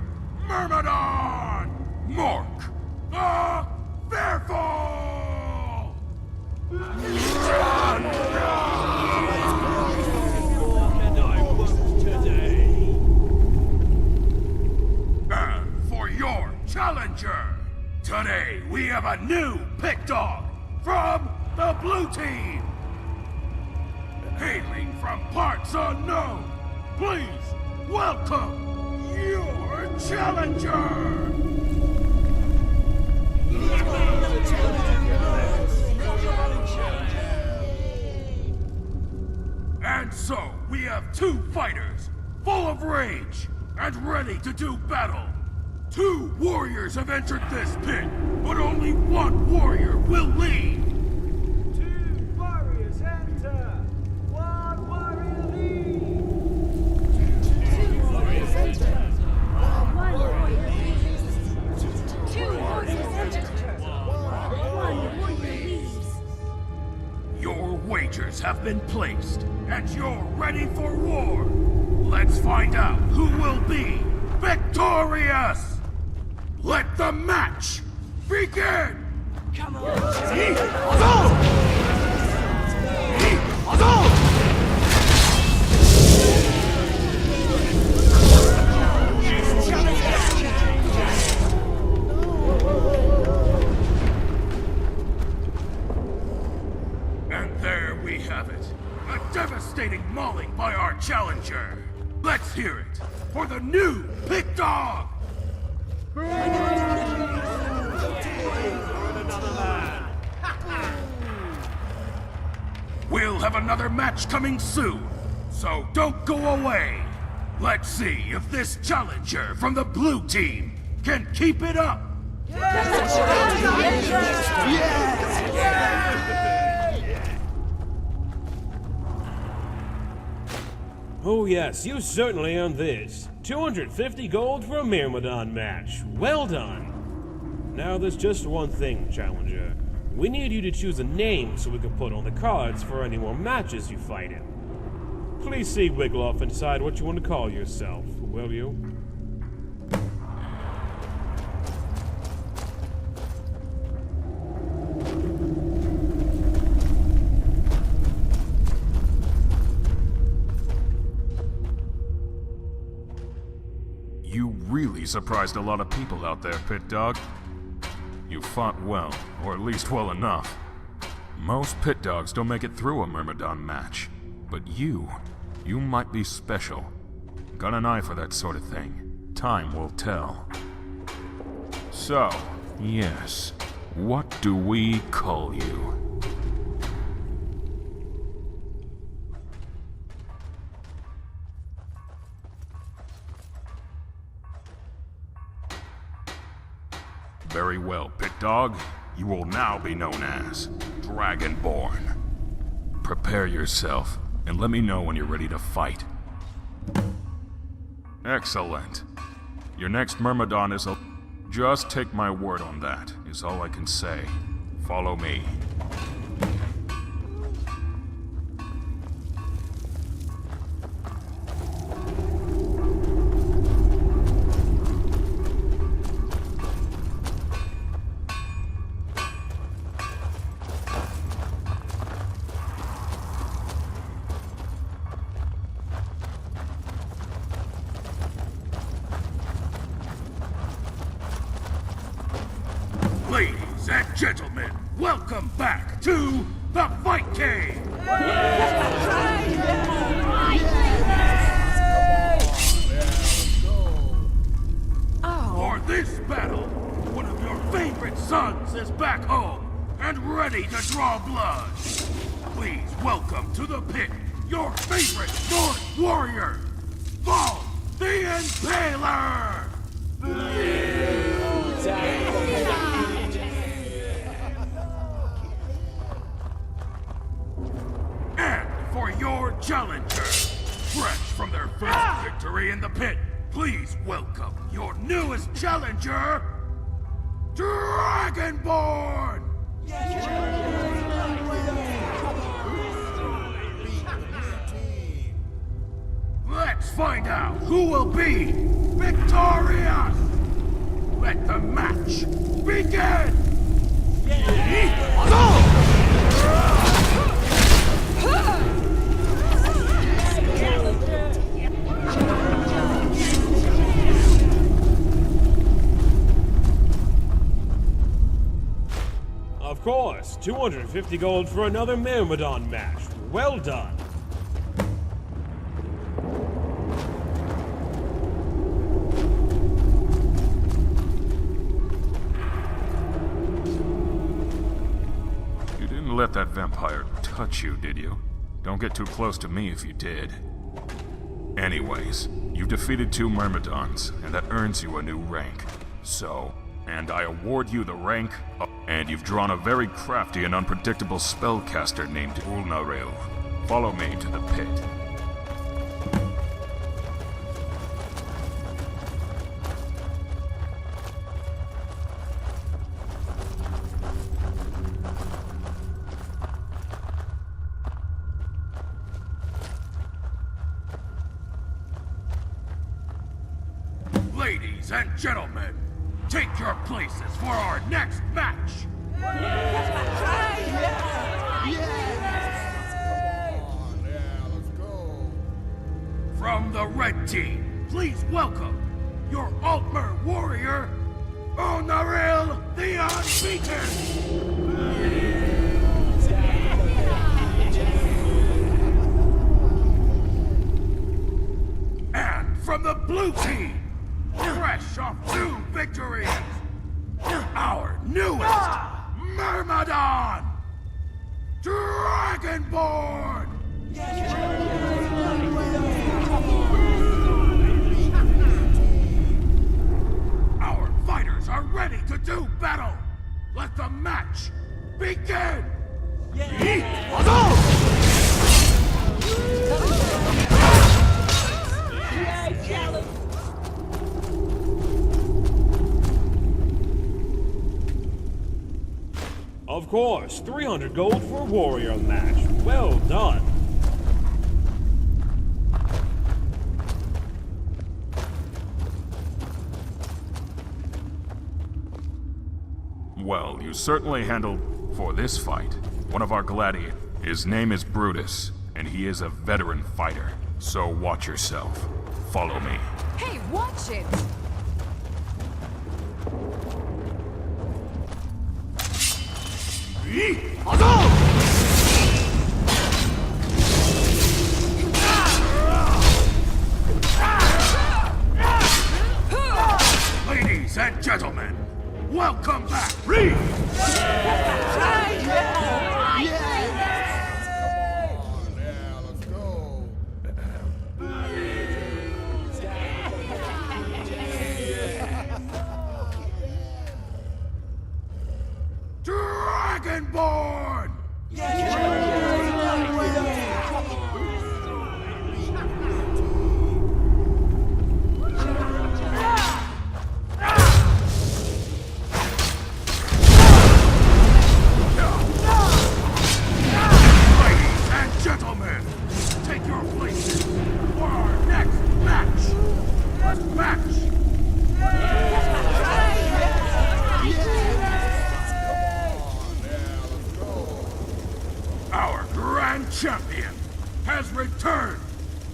[SPEAKER 9] Myrmidon, Mork the Fearful! And for your challenger, today we have a new pit dog from the blue team! Hailing from parts unknown, please welcome your challenger! And so, we have two fighters, full of rage, and ready to do battle. Two warriors have entered this pit, but only one warrior will lead.
[SPEAKER 1] Two warriors enter! One warrior lead!
[SPEAKER 2] Two warriors enter! One warrior leaves! Two warriors enter! One warrior leaves!
[SPEAKER 9] Your wagers have been placed, and you're ready for war. Let's find out who will be victorious! Let the match begin!
[SPEAKER 1] Come on!
[SPEAKER 9] And there we have it. A devastating mauling by our challenger. Let's hear it for the new Pit Dog! We'll have another match coming soon, so don't go away. Let's see if this challenger from the blue team can keep it up.
[SPEAKER 10] Oh yes, you certainly earned this. 250 gold for a Myrmidon match. Well done. Now there's just one thing, challenger. We need you to choose a name so we can put on the cards for any more matches you fight in. Please see Wiggloff and decide what you want to call yourself, will you?
[SPEAKER 9] You really surprised a lot of people out there, Pit Dog. You fought well, or at least well enough. Most Pit Dogs don't make it through a Myrmidon match. But you might be special. Got an eye for that sort of thing. Time will tell. So, yes, what do we call you? Very well, Pit Dog. You will now be known as Dragonborn. Prepare yourself, and let me know when you're ready to fight. Excellent. Your next Myrmidon is a... Just take my word on that, is all I can say. Follow me.
[SPEAKER 11] Ladies and gentlemen, welcome back to the Fight Cave! For this battle, one of your favorite sons is back home and ready to draw blood. Please welcome to the pit your favorite North warrior, Vol the Impaler! And for your challenger, fresh from their first victory in the pit, please welcome your newest challenger, Dragonborn! Let's find out who will be victorious! Let the match begin!
[SPEAKER 10] Of course, 250 gold for another Myrmidon match. Well done.
[SPEAKER 9] You didn't let that vampire touch you, did you? Don't get too close to me if you did. Anyways, you defeated 2 Myrmidons, and that earns you a new rank. So, and I award you the rank of... And you've drawn a very crafty and unpredictable spellcaster named Ulnaril. Follow me to the pit.
[SPEAKER 11] Ladies and gentlemen, take your places for our next match! From the red team, please welcome your Altmer warrior, Ulnaril the Unbeaten! And from the blue team, fresh off 2 victories, our newest Myrmidon, Dragonborn! Our fighters are ready to do battle! Let the match begin!
[SPEAKER 10] Of course, 300 gold for a warrior match. Well done.
[SPEAKER 9] Well, you certainly handled, for this fight, one of our gladiators. His name is Brutus, and he is a veteran fighter. So watch yourself. Follow me.
[SPEAKER 23] Hey, watch it!
[SPEAKER 11] Ladies and gentlemen, welcome back! Dragonborn!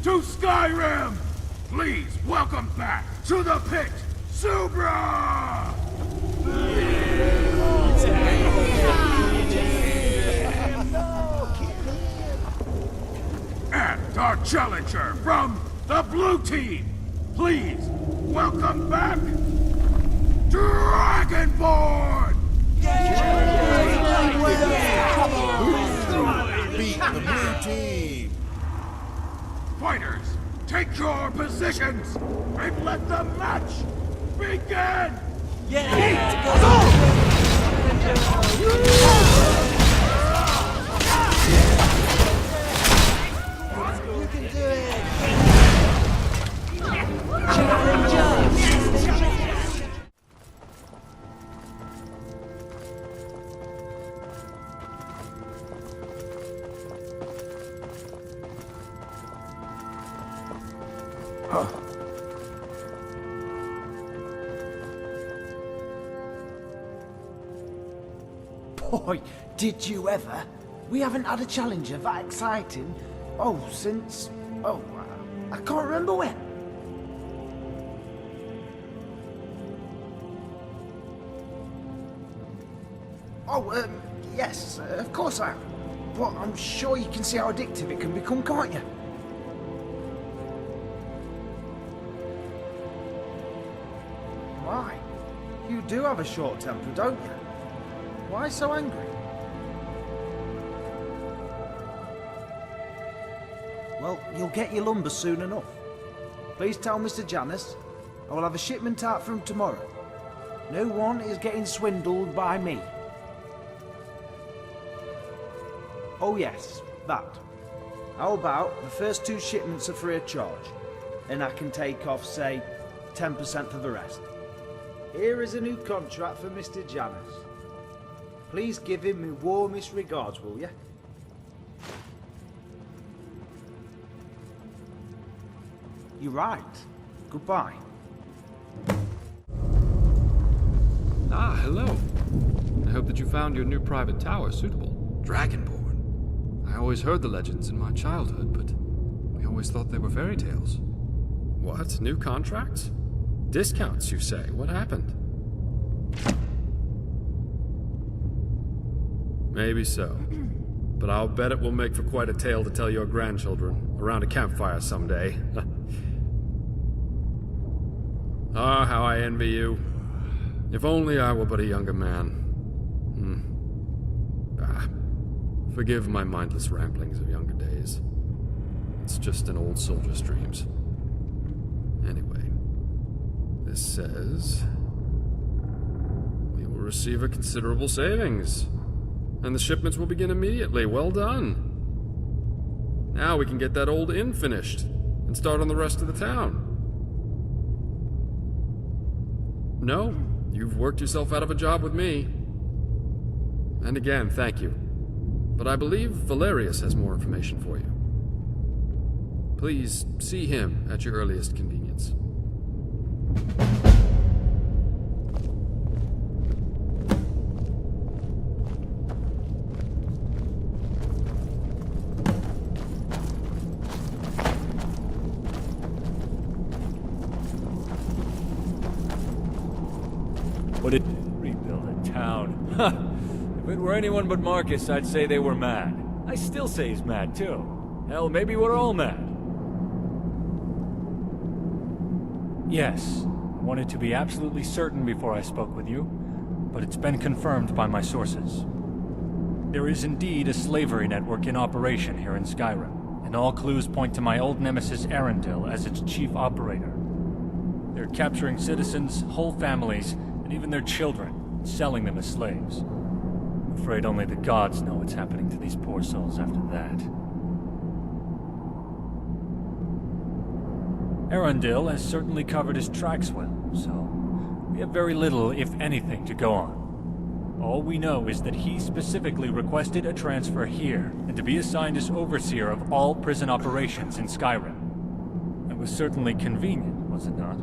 [SPEAKER 11] to Skyrim! Please welcome back to the pit, Subra! And our challenger from the blue team, please welcome back, Dragonborn!
[SPEAKER 12] Beat the blue team!
[SPEAKER 11] Fighters, take your positions and let the match begin!
[SPEAKER 1] You can do it!
[SPEAKER 7] Boy, did you ever? We haven't had a challenger that exciting, since... I can't remember when. Yes, of course I am. But I'm sure you can see how addictive it can become, can't you? Why? You do have a short temper, don't you? Why so angry? Well, you'll get your lumber soon enough. Please tell Mr. Janus I will have a shipment out for him tomorrow. No one is getting swindled by me. Oh yes, that. How about the first 2 shipments are free of charge, and I can take off, say, 10% for the rest. Here is a new contract for Mr. Janus. Please give him my warmest regards, will you? You're right. Goodbye.
[SPEAKER 4] Ah, hello. I hope that you found your new private tower suitable. Dragonborn. I always heard the legends in my childhood, but we always thought they were fairy tales. What? New contracts? Discounts, you say? What happened? Maybe so. But I'll bet it will make for quite a tale to tell your grandchildren around a campfire someday. Ah, how I envy you. If only I were but a younger man. Forgive my mindless ramblings of younger days. It's just an old soldier's dreams. Anyway, this says we will receive a considerable savings, and the shipments will begin immediately. Well done. Now we can get that old inn finished and start on the rest of the town. No, you've worked yourself out of a job with me. And again, thank you. But I believe Valerius has more information for you. Please see him at your earliest convenience.
[SPEAKER 13] What did rebuild a town? If it were anyone but Marcus, I'd say they were mad. I still say he's mad, too. Hell, maybe we're all mad. Yes, I wanted to be absolutely certain before I spoke with you, but it's been confirmed by my sources. There is indeed a slavery network in operation here in Skyrim, and all clues point to my old nemesis Arundel as its chief operator. They're capturing citizens, whole families, and even their children, selling them as slaves. I'm afraid only the gods know what's happening to these poor souls after that. Arundel has certainly covered his tracks well, so we have very little, if anything, to go on. All we know is that he specifically requested a transfer here, and to be assigned as overseer of all prison operations in Skyrim. It was certainly convenient, was it not?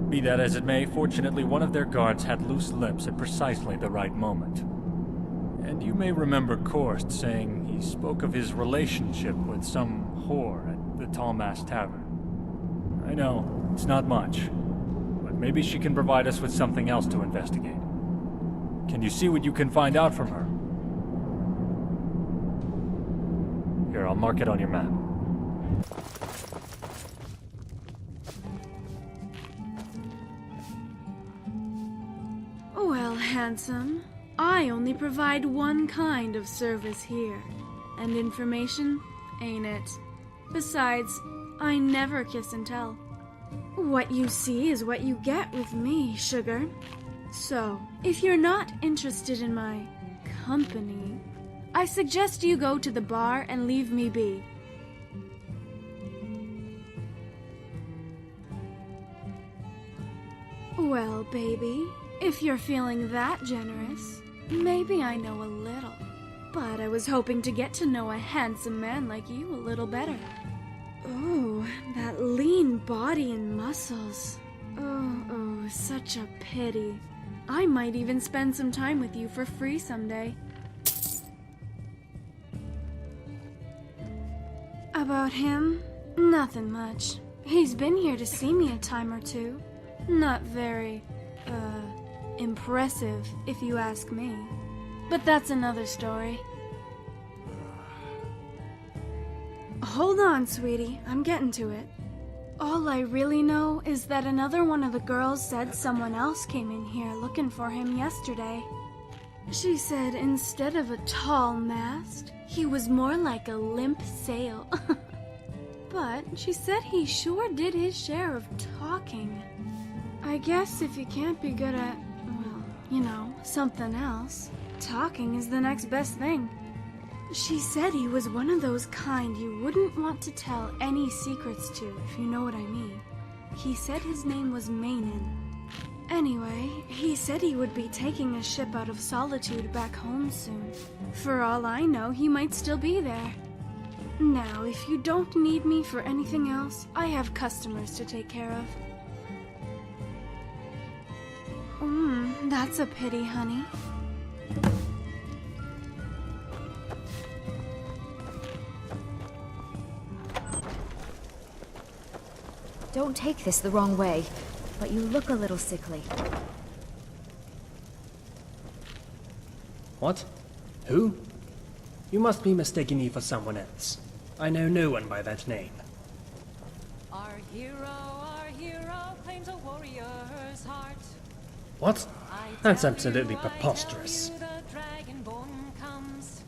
[SPEAKER 13] Be that as it may, fortunately one of their guards had loose lips at precisely the right moment. And you may remember Korst saying he spoke of his relationship with some whore at the the Tall Mast Tavern. I know, it's not much, but maybe she can provide us with something else to investigate. Can you see what you can find out from her? Here, I'll mark it on your map.
[SPEAKER 5] Well, handsome, I only provide one kind of service here. And information, ain't it? Besides, I never kiss and tell. What you see is what you get with me, sugar. So, if you're not interested in my company, I suggest you go to the bar and leave me be. Well, baby, if you're feeling that generous, maybe I know a little. But I was hoping to get to know a handsome man like you a little better. Oh, that lean body and muscles. Oh, such a pity. I might even spend some time with you for free someday. About him? Nothing much. He's been here to see me a time or two. Not very, impressive, if you ask me. But that's another story. Hold on, sweetie. I'm getting to it. All I really know is that another one of the girls said someone else came in here looking for him yesterday. She said instead of a tall mast, he was more like a limp sail. But she said he sure did his share of talking. I guess if you can't be good at, well, you know, something else, talking is the next best thing. She said he was one of those kind you wouldn't want to tell any secrets to, if you know what I mean. He said his name was Mainin. Anyway, he said he would be taking a ship out of Solitude back home soon. For all I know, he might still be there. Now, if you don't need me for anything else, I have customers to take care of. That's a pity, honey.
[SPEAKER 26] Don't take this the wrong way, but you look a little sickly.
[SPEAKER 14] What? Who? You must be mistaking me for someone else. I know no one by that name.
[SPEAKER 23] Our hero claims a warrior's heart.
[SPEAKER 14] What? That's absolutely preposterous.
[SPEAKER 23] The dragonborn comes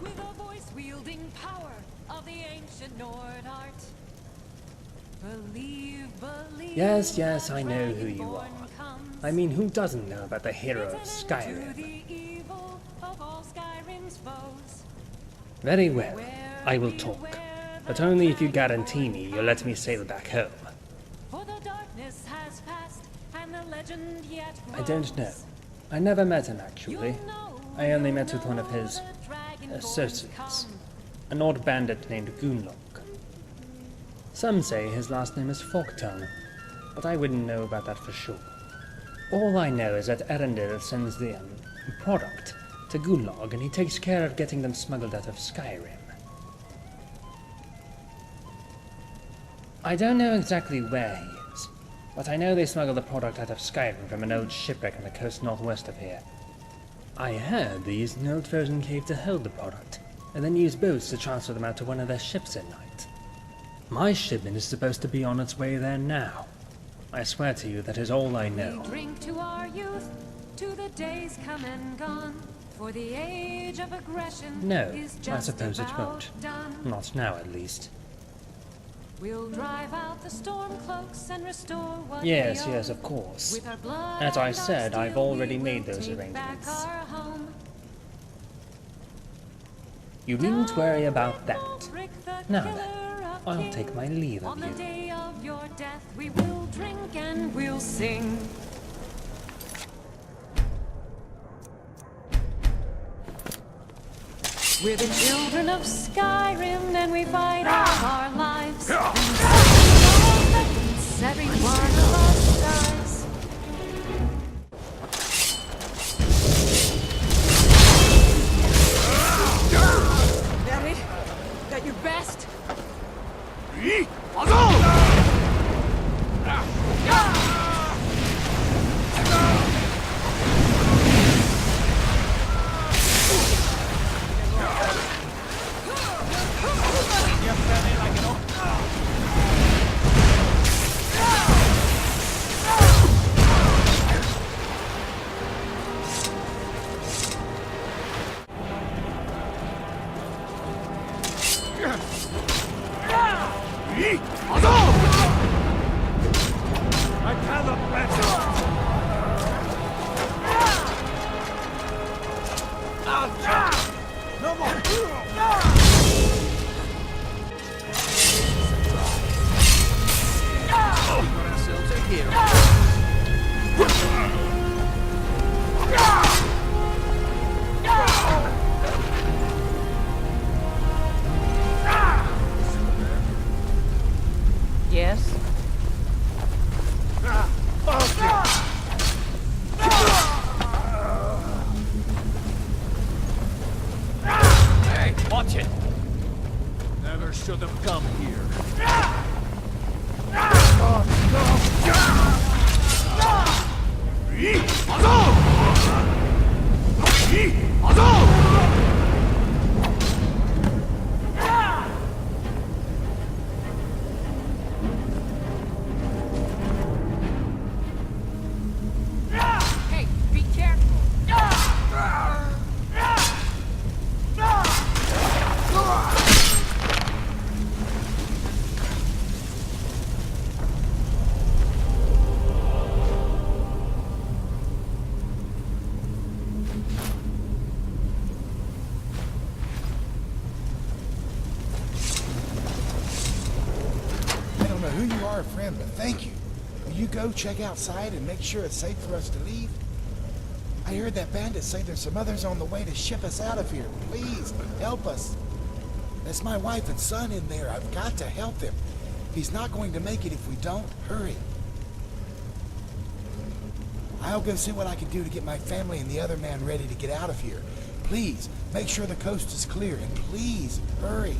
[SPEAKER 23] with a voice-wielding power of the ancient Nord art. Believe.
[SPEAKER 14] Yes, I know who you are. I mean, who doesn't know about the hero of Skyrim? Very well, I will talk. But only if you guarantee me you'll let me sail back home. I don't know. I never met him, actually. I only met with one of his associates, an odd bandit named Gunlock. Some say his last name is Forktongue, but I wouldn't know about that for sure. All I know is that Erendil sends the product to Gunlock, and he takes care of getting them smuggled out of Skyrim. I don't know exactly where he is, but I know they smuggle the product out of Skyrim from an old shipwreck on the coast northwest of here. I heard they used an old frozen cave to hold the product, and then use boats to transfer them out to one of their ships at night. My shipment is supposed to be on its way there now. I swear to you that is all I know.
[SPEAKER 23] We drink to our youth, to the days come and gone, for the age of aggression
[SPEAKER 14] No,
[SPEAKER 23] is
[SPEAKER 14] I
[SPEAKER 23] just
[SPEAKER 14] suppose it
[SPEAKER 23] about
[SPEAKER 14] won't.
[SPEAKER 23] done.
[SPEAKER 14] Not now, at least.
[SPEAKER 23] We'll drive out the storm cloaks and restore what
[SPEAKER 14] Yes,
[SPEAKER 23] we own.
[SPEAKER 14] yes, of course.
[SPEAKER 23] With our blood
[SPEAKER 14] As I
[SPEAKER 23] and our
[SPEAKER 14] said, I've
[SPEAKER 23] steel,
[SPEAKER 14] already
[SPEAKER 23] we
[SPEAKER 14] made
[SPEAKER 23] will
[SPEAKER 14] those
[SPEAKER 23] take back
[SPEAKER 14] arrangements.
[SPEAKER 23] our home.
[SPEAKER 14] You needn't worry about that.
[SPEAKER 23] Rick the
[SPEAKER 14] Now
[SPEAKER 23] killer
[SPEAKER 14] then,
[SPEAKER 23] of
[SPEAKER 14] I'll
[SPEAKER 23] kings.
[SPEAKER 14] take my leave
[SPEAKER 23] On
[SPEAKER 14] of
[SPEAKER 23] the
[SPEAKER 14] you.
[SPEAKER 23] day of your death, we will drink and we'll sing. We're the children of Skyrim, and we fight all our lives. Every one of us dies. Damn it! Got your best?
[SPEAKER 15] Yes?
[SPEAKER 3] Hey, watch it! Never should have come here.
[SPEAKER 15] Hey, be careful!
[SPEAKER 12] I don't know who you are, friend, but thank you. Will you go check outside and make sure it's safe for us to leave? I heard that bandit say there's some others on the way to ship us out of here. Please, help us. That's my wife and son in there. I've got to help them. He's not going to make it if we don't. Hurry. I'll go see what I can do to get my family and the other man ready to get out of here. Please, make sure the coast is clear, and please, hurry.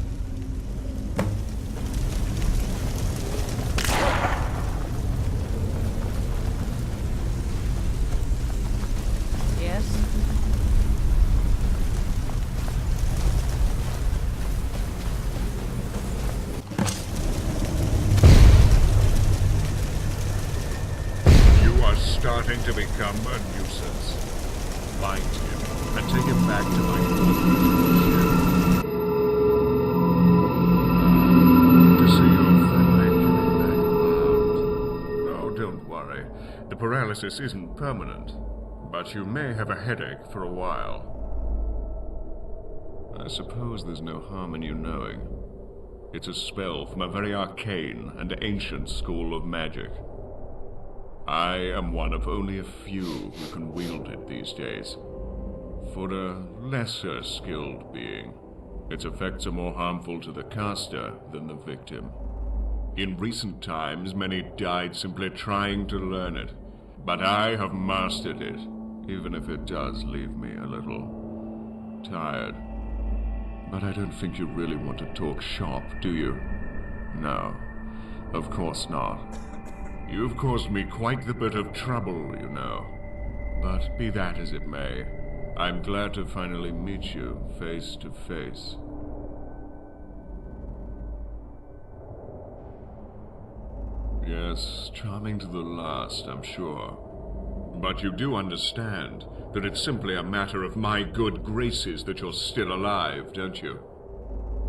[SPEAKER 15] Yes?
[SPEAKER 9] You are starting to become a nuisance. Find him and take him back to my ship. Good to see your family coming back around. Oh, don't worry. The paralysis isn't permanent, but you may have a headache for a while. I suppose there's no harm in you knowing. It's a spell from a very arcane and ancient school of magic. I am one of only a few who can wield it these days. For a lesser skilled being, its effects are more harmful to the caster than the victim. In recent times, many died simply trying to learn it, but I have mastered it, even if it does leave me a little tired. But I don't think you really want to talk shop, do you? No, of course not. You've caused me quite the bit of trouble, you know. But be that as it may, I'm glad to finally meet you face to face. Yes, charming to the last, I'm sure. But you do understand that it's simply a matter of my good graces that you're still alive, don't you?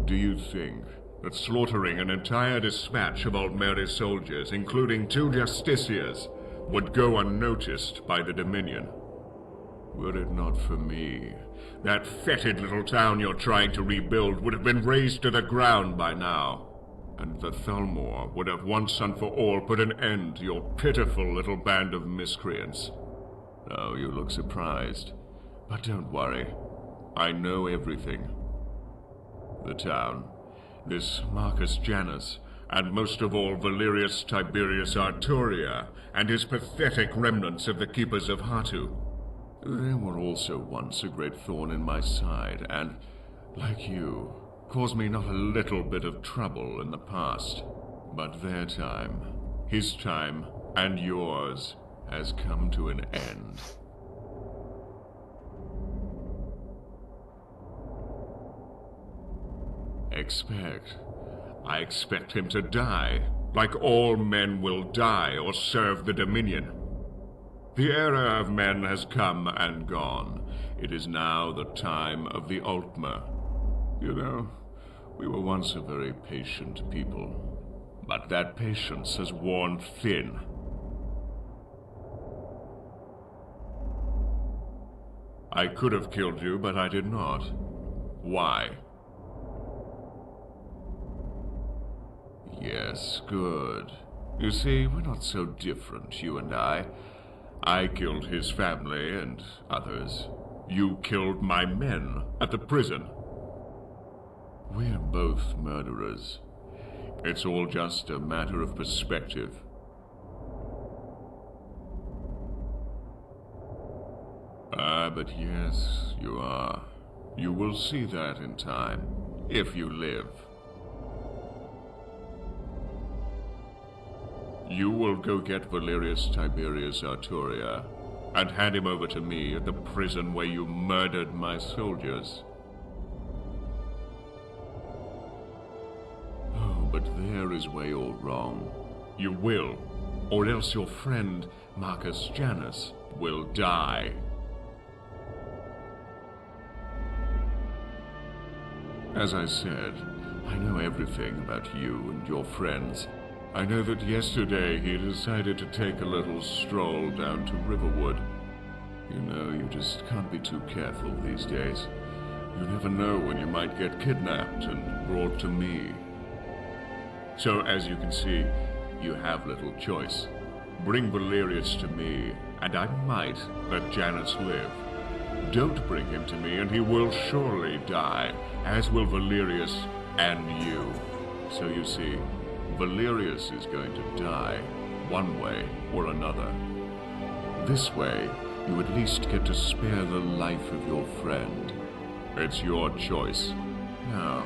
[SPEAKER 9] Do you think that slaughtering an entire dispatch of Old Mary's soldiers, including 2 justiciars, would go unnoticed by the Dominion? Were it not for me, that fetid little town you're trying to rebuild would have been razed to the ground by now, and the Thalmor would have once and for all put an end to your pitiful little band of miscreants. Oh, you look surprised. But don't worry. I know everything. The town, this Marcus Janus, and most of all Valerius Tiberius Arturia, and his pathetic remnants of the Keepers of Hatu. They were also once a great thorn in my side, and, like you, caused me not a little bit of trouble in the past. But their time, his time, and yours has come to an end. I expect him to die, like all men will die or serve the Dominion. The era of men has come and gone. It is now the time of the Altmer. You know, we were once a very patient people, but that patience has worn thin. I could have killed you, but I did not. Why? Yes, good. You see, we're not so different, you and I. I killed his family and others. You killed my men at the prison. We're both murderers. It's all just a matter of perspective. But yes, you are. You will see that in time, if you live. You will go get Valerius Tiberius Arturia and hand him over to me at the prison where you murdered my soldiers. Oh, but there is where you're wrong. You will, or else your friend Marcus Janus will die. As I said, I know everything about you and your friends. I know that yesterday he decided to take a little stroll down to Riverwood. You know, you just can't be too careful these days. You never know when you might get kidnapped and brought to me. So, as you can see, you have little choice. Bring Valerius to me, and I might let Janus live. Don't bring him to me, and he will surely die, as will Valerius and you. So you see, Valerius is going to die, one way or another. This way, you at least get to spare the life of your friend. It's your choice. Now,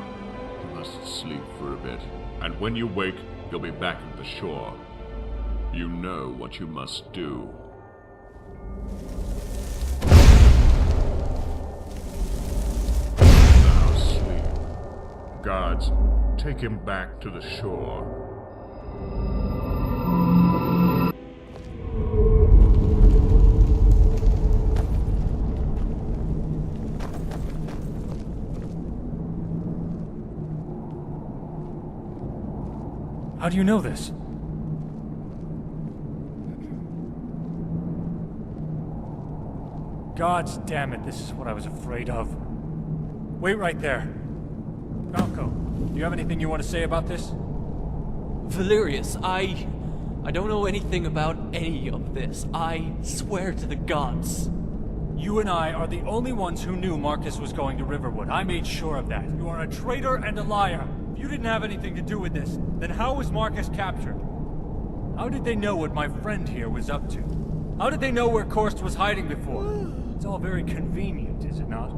[SPEAKER 9] you must sleep for a bit, and when you wake, you'll be back at the shore. You know what you must do. Now sleep. Guards, take him back to the shore.
[SPEAKER 13] How do you know this? Gods damn it, this is what I was afraid of. Wait right there. Falco, do you have anything you want to say about this?
[SPEAKER 17] Valerius, I don't know anything about any of this. I swear to the gods.
[SPEAKER 13] You and I are the only ones who knew Marcus was going to Riverwood. I made sure of that. You are a traitor and a liar. If you didn't have anything to do with this, then how was Marcus captured? How did they know what my friend here was up to? How did they know where Korst was hiding before? It's all very convenient, is it not?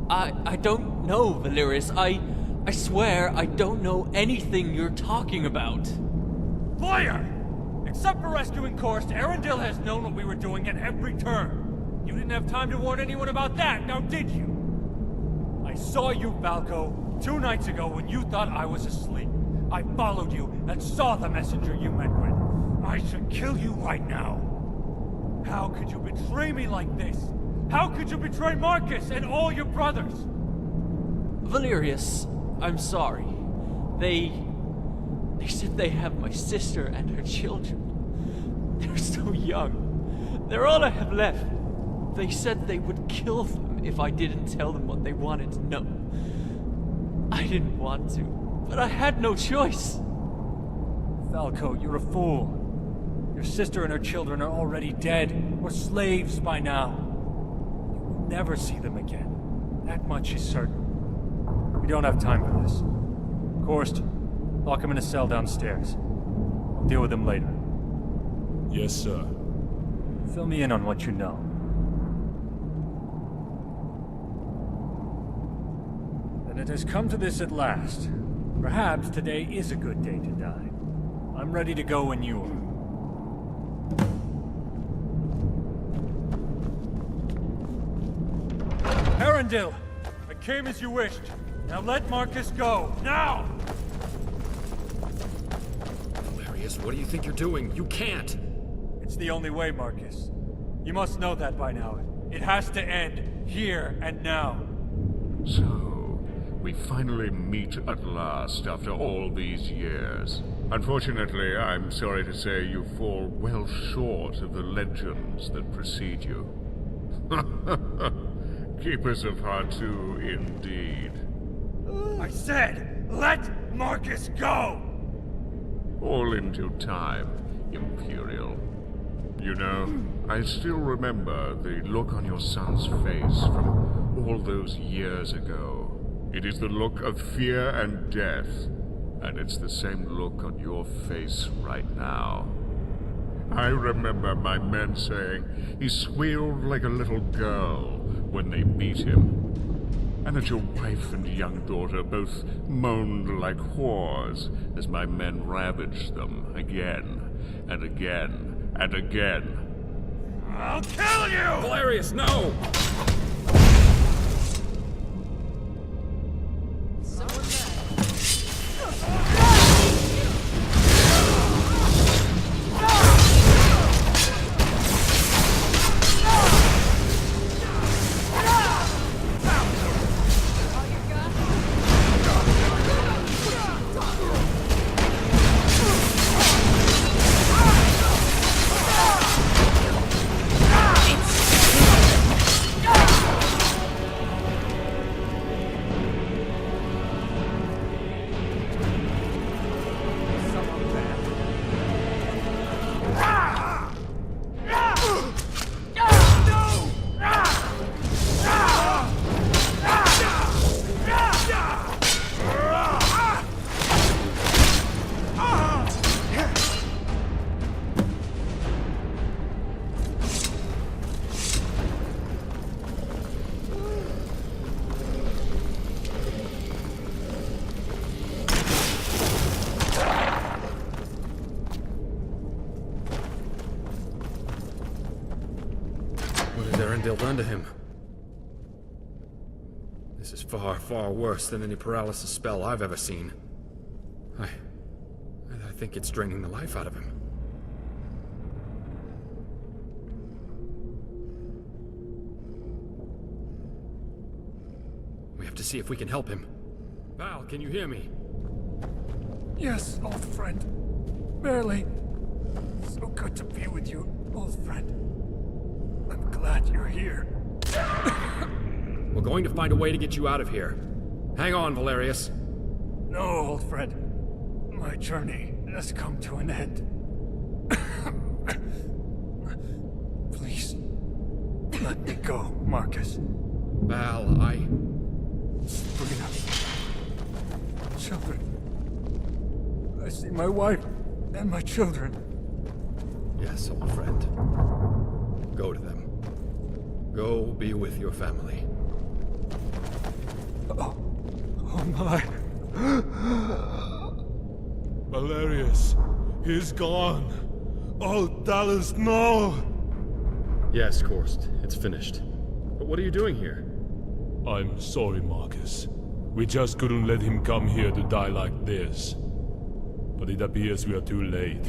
[SPEAKER 17] I don't know, Valerius. I swear I don't know anything you're talking about.
[SPEAKER 13] Liar! Except for rescuing Korst, Arundel has known what we were doing at every turn. You didn't have time to warn anyone about that, now did you? I saw you, Falco, 2 nights ago when you thought I was asleep. I followed you and saw the messenger you met with. I should kill you right now. How could you betray me like this? How could you betray Marcus and all your brothers?
[SPEAKER 17] Valerius, I'm sorry. They said they have my sister and her children. They're so young. They're all I have left. They said they would kill them if I didn't tell them what they wanted to know. I didn't want to, but I had no choice.
[SPEAKER 13] Falco, you're a fool. Your sister and her children are already dead, or slaves by now. You will never see them again. That much is certain. We don't have time for this. Korst, lock him in a cell downstairs. I'll deal with him later.
[SPEAKER 6] Yes, sir.
[SPEAKER 13] Fill me in on what you know. Then it has come to this at last. Perhaps today is a good day to die. I'm ready to go when you are. Arundel! I came as you wished. Now let Marcus go. Now!
[SPEAKER 4] Valerius, what do you think you're doing? You can't!
[SPEAKER 13] It's the only way, Marcus. You must know that by now. It has to end, here and now.
[SPEAKER 9] So, we finally meet at last after all these years. Unfortunately, I'm sorry to say you fall well short of the legends that precede you. Keepers of Hartu, indeed.
[SPEAKER 13] I said, let Marcus go!
[SPEAKER 9] All in due time, Imperial. You know, I still remember the look on your son's face from all those years ago. It is the look of fear and death, and it's the same look on your face right now. I remember my men saying he squealed like a little girl when they beat him, and that your wife and young daughter both moaned like whores as my men ravaged them again and again and again.
[SPEAKER 13] I'll kill you!
[SPEAKER 4] Valerius, no! Arundel done to him? This is far, far worse than any paralysis spell I've ever seen. I think it's draining the life out of him. We have to see if we can help him. Val, can you hear me?
[SPEAKER 13] Yes, old friend. Barely. So good to be with you, old friend. I'm glad you're here.
[SPEAKER 4] We're going to find a way to get you out of here. Hang on, Valerius.
[SPEAKER 13] No, old friend. My journey has come to an end. Please, let me go, Marcus.
[SPEAKER 4] Val,
[SPEAKER 13] Sabrina. Children. I see my wife and my children.
[SPEAKER 4] Yes, old friend. Go to them. Go be with your family.
[SPEAKER 13] Oh my.
[SPEAKER 6] Valerius, he's gone. Oh, Dallas, no!
[SPEAKER 4] Yes, Korst, it's finished. But what are you doing here?
[SPEAKER 6] I'm sorry, Marcus. We just couldn't let him come here to die like this. But it appears we are too late.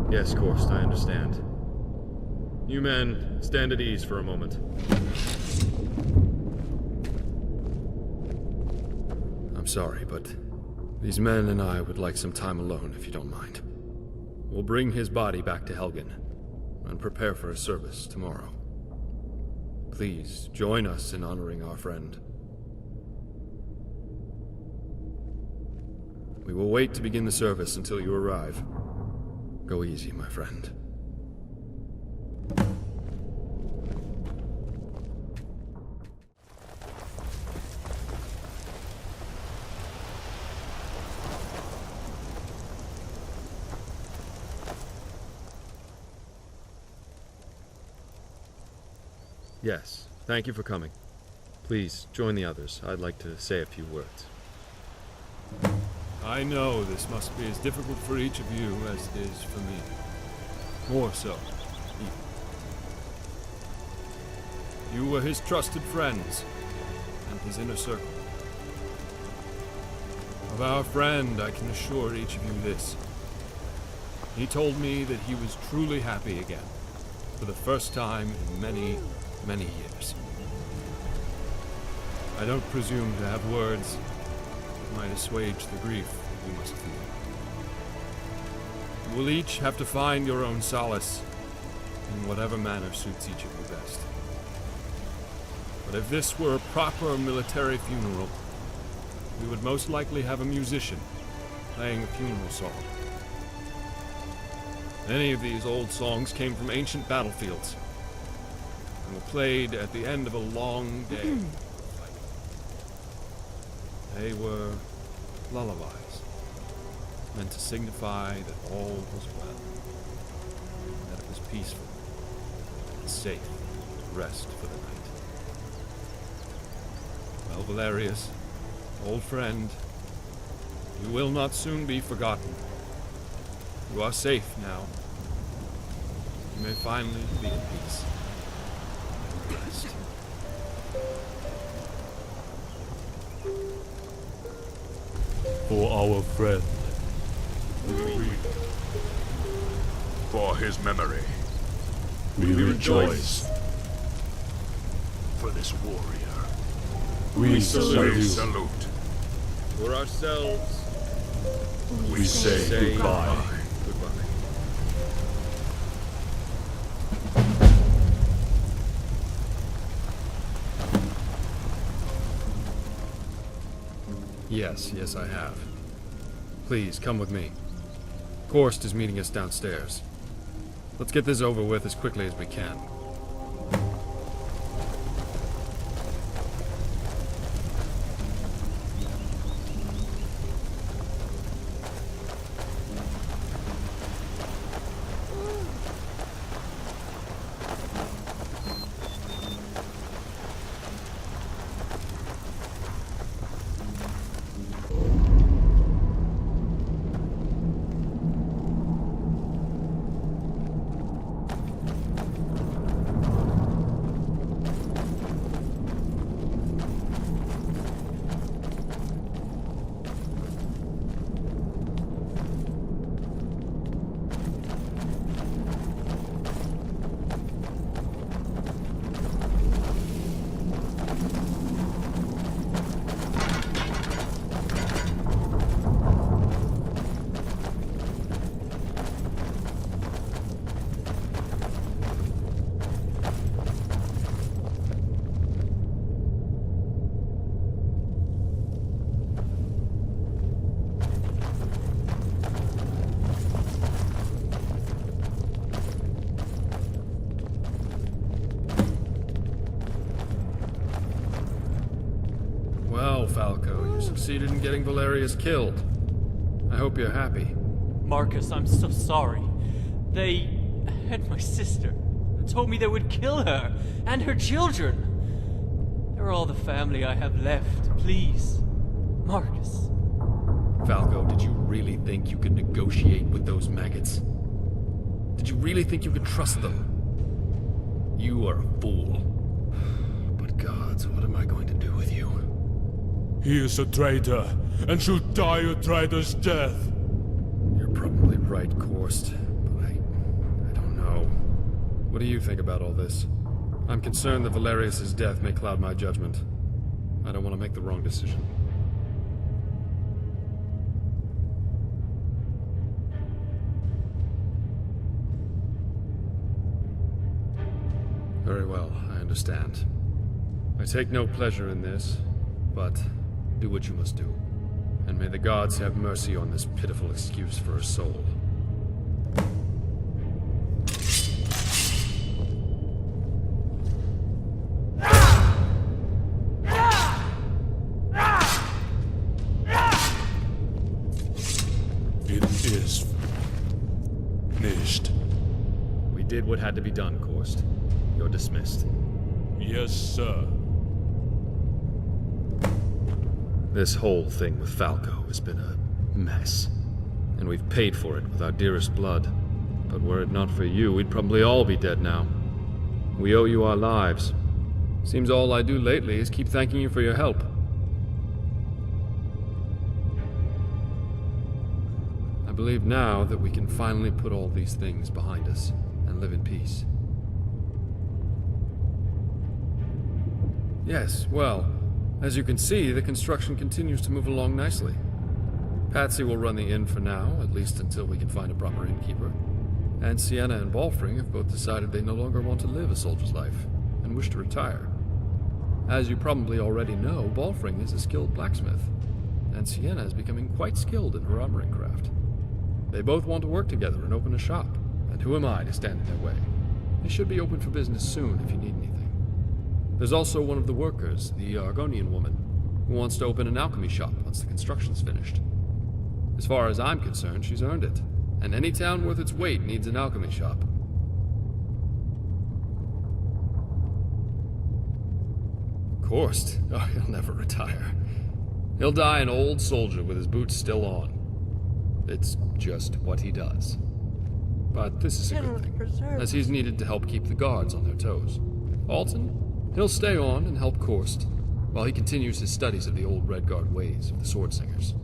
[SPEAKER 4] Yes, Korst, I understand. You men, stand at ease for a moment. I'm sorry, but these men and I would like some time alone, if you don't mind. We'll bring his body back to Helgen and prepare for a service tomorrow. Please, join us in honoring our friend. We will wait to begin the service until you arrive. Go easy, my friend. Yes, thank you for coming. Please, join the others. I'd like to say a few words. I know this must be as difficult for each of you as it is for me. More so, even. You were his trusted friends, and his inner circle. Of our friend, I can assure each of you this. He told me that he was truly happy again, for the first time in many, many years. I don't presume to have words that might assuage the grief you must feel. You will each have to find your own solace in whatever manner suits each of you best. But if this were a proper military funeral, we would most likely have a musician playing a funeral song. Many of these old songs came from ancient battlefields and were played at the end of a long day. They were lullabies, meant to signify that all was well, and that it was peaceful and safe to rest for the night. Well, Valerius, old friend, you will not soon be forgotten. You are safe now. You may finally be at peace and rest.
[SPEAKER 6] For our friend.
[SPEAKER 9] For his memory.
[SPEAKER 6] We rejoice.
[SPEAKER 9] For this warrior.
[SPEAKER 6] We salute you.
[SPEAKER 9] Salute.
[SPEAKER 4] For ourselves,
[SPEAKER 6] We say goodbye.
[SPEAKER 4] Goodbye. Yes, I have. Please, come with me. Korst is meeting us downstairs. Let's get this over with as quickly as we can. Well, Falco, you succeeded in getting Valerius killed. I hope you're happy.
[SPEAKER 17] Marcus, I'm so sorry. They had my sister and told me they would kill her and her children. They're all the family I have left. Please, Marcus.
[SPEAKER 4] Falco, did you really think you could negotiate with those maggots? Did you really think you could trust them? You are a fool. But gods, what am I going to do with you?
[SPEAKER 6] He is a traitor, and should die a traitor's death.
[SPEAKER 4] You're probably right, Korst, but I don't know. What do you think about all this? I'm concerned that Valerius' death may cloud my judgment. I don't want to make the wrong decision. Very well, I understand. I take no pleasure in this, but do what you must do. And may the gods have mercy on this pitiful excuse for a soul.
[SPEAKER 6] It is finished.
[SPEAKER 4] We did what had to be done, Korst. You're dismissed.
[SPEAKER 6] Yes, sir.
[SPEAKER 4] This whole thing with Falco has been a mess. And we've paid for it with our dearest blood. But were it not for you, we'd probably all be dead now. We owe you our lives. Seems all I do lately is keep thanking you for your help. I believe now that we can finally put all these things behind us and live in peace. Yes, well, as you can see, the construction continues to move along nicely. Patsy will run the inn for now, at least until we can find a proper innkeeper. And Sienna and Balfring have both decided they no longer want to live a soldier's life and wish to retire. As you probably already know, Balfring is a skilled blacksmith, and Sienna is becoming quite skilled in her armoring craft. They both want to work together and open a shop, and who am I to stand in their way? They should be open for business soon if you need anything. There's also one of the workers, the Argonian woman, who wants to open an alchemy shop once the construction's finished. As far as I'm concerned, she's earned it, and any town worth its weight needs an alchemy shop. Korst? Oh, he'll never retire. He'll die an old soldier with his boots still on. It's just what he does. But this is a good thing, as he's needed to help keep the guards on their toes. Alton, he'll stay on and help Korst, while he continues his studies of the old Redguard ways of the sword singers.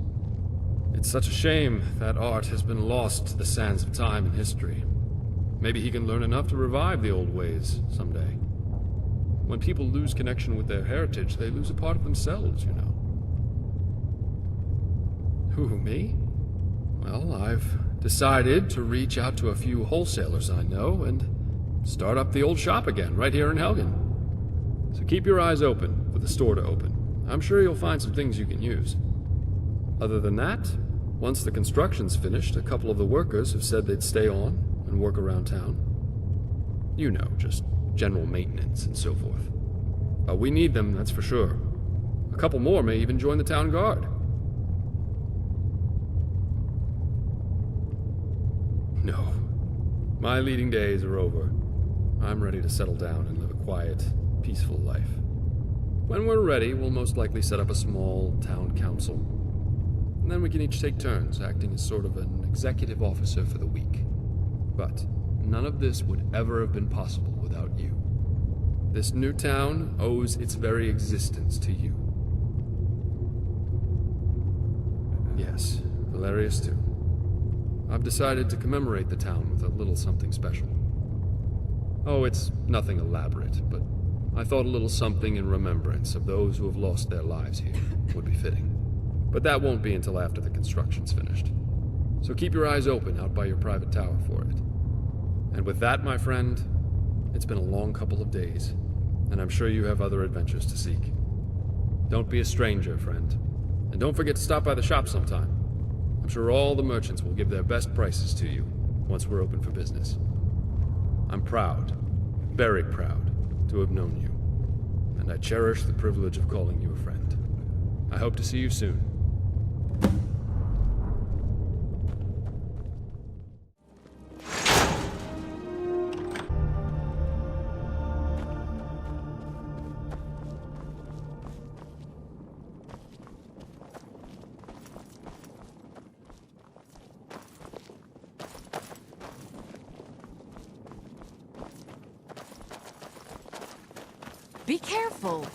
[SPEAKER 4] It's such a shame that art has been lost to the sands of time and history. Maybe he can learn enough to revive the old ways someday. When people lose connection with their heritage, they lose a part of themselves, you know. Who, me? Well, I've decided to reach out to a few wholesalers I know and start up the old shop again, right here in Helgen. So keep your eyes open for the store to open. I'm sure you'll find some things you can use. Other than that, once the construction's finished, a couple of the workers have said they'd stay on and work around town. You know, just general maintenance and so forth. We need them, that's for sure. A couple more may even join the town guard. No. My leading days are over. I'm ready to settle down and live a quiet, peaceful life. When we're ready, we'll most likely set up a small town council. And then we can each take turns acting as sort of an executive officer for the week. But none of this would ever have been possible without you. This new town owes its very existence to you. Yes, Valerius too. I've decided to commemorate the town with a little something special. Oh, it's nothing elaborate, but I thought a little something in remembrance of those who have lost their lives here would be fitting. But that won't be until after the construction's finished. So keep your eyes open out by your private tower for it. And with that, my friend, it's been a long couple of days, and I'm sure you have other adventures to seek. Don't be a stranger, friend. And don't forget to stop by the shop sometime. I'm sure all the merchants will give their best prices to you once we're open for business. I'm proud, very proud, to have known you, and I cherish the privilege of calling you a friend. I hope to see you soon.
[SPEAKER 15] Be careful.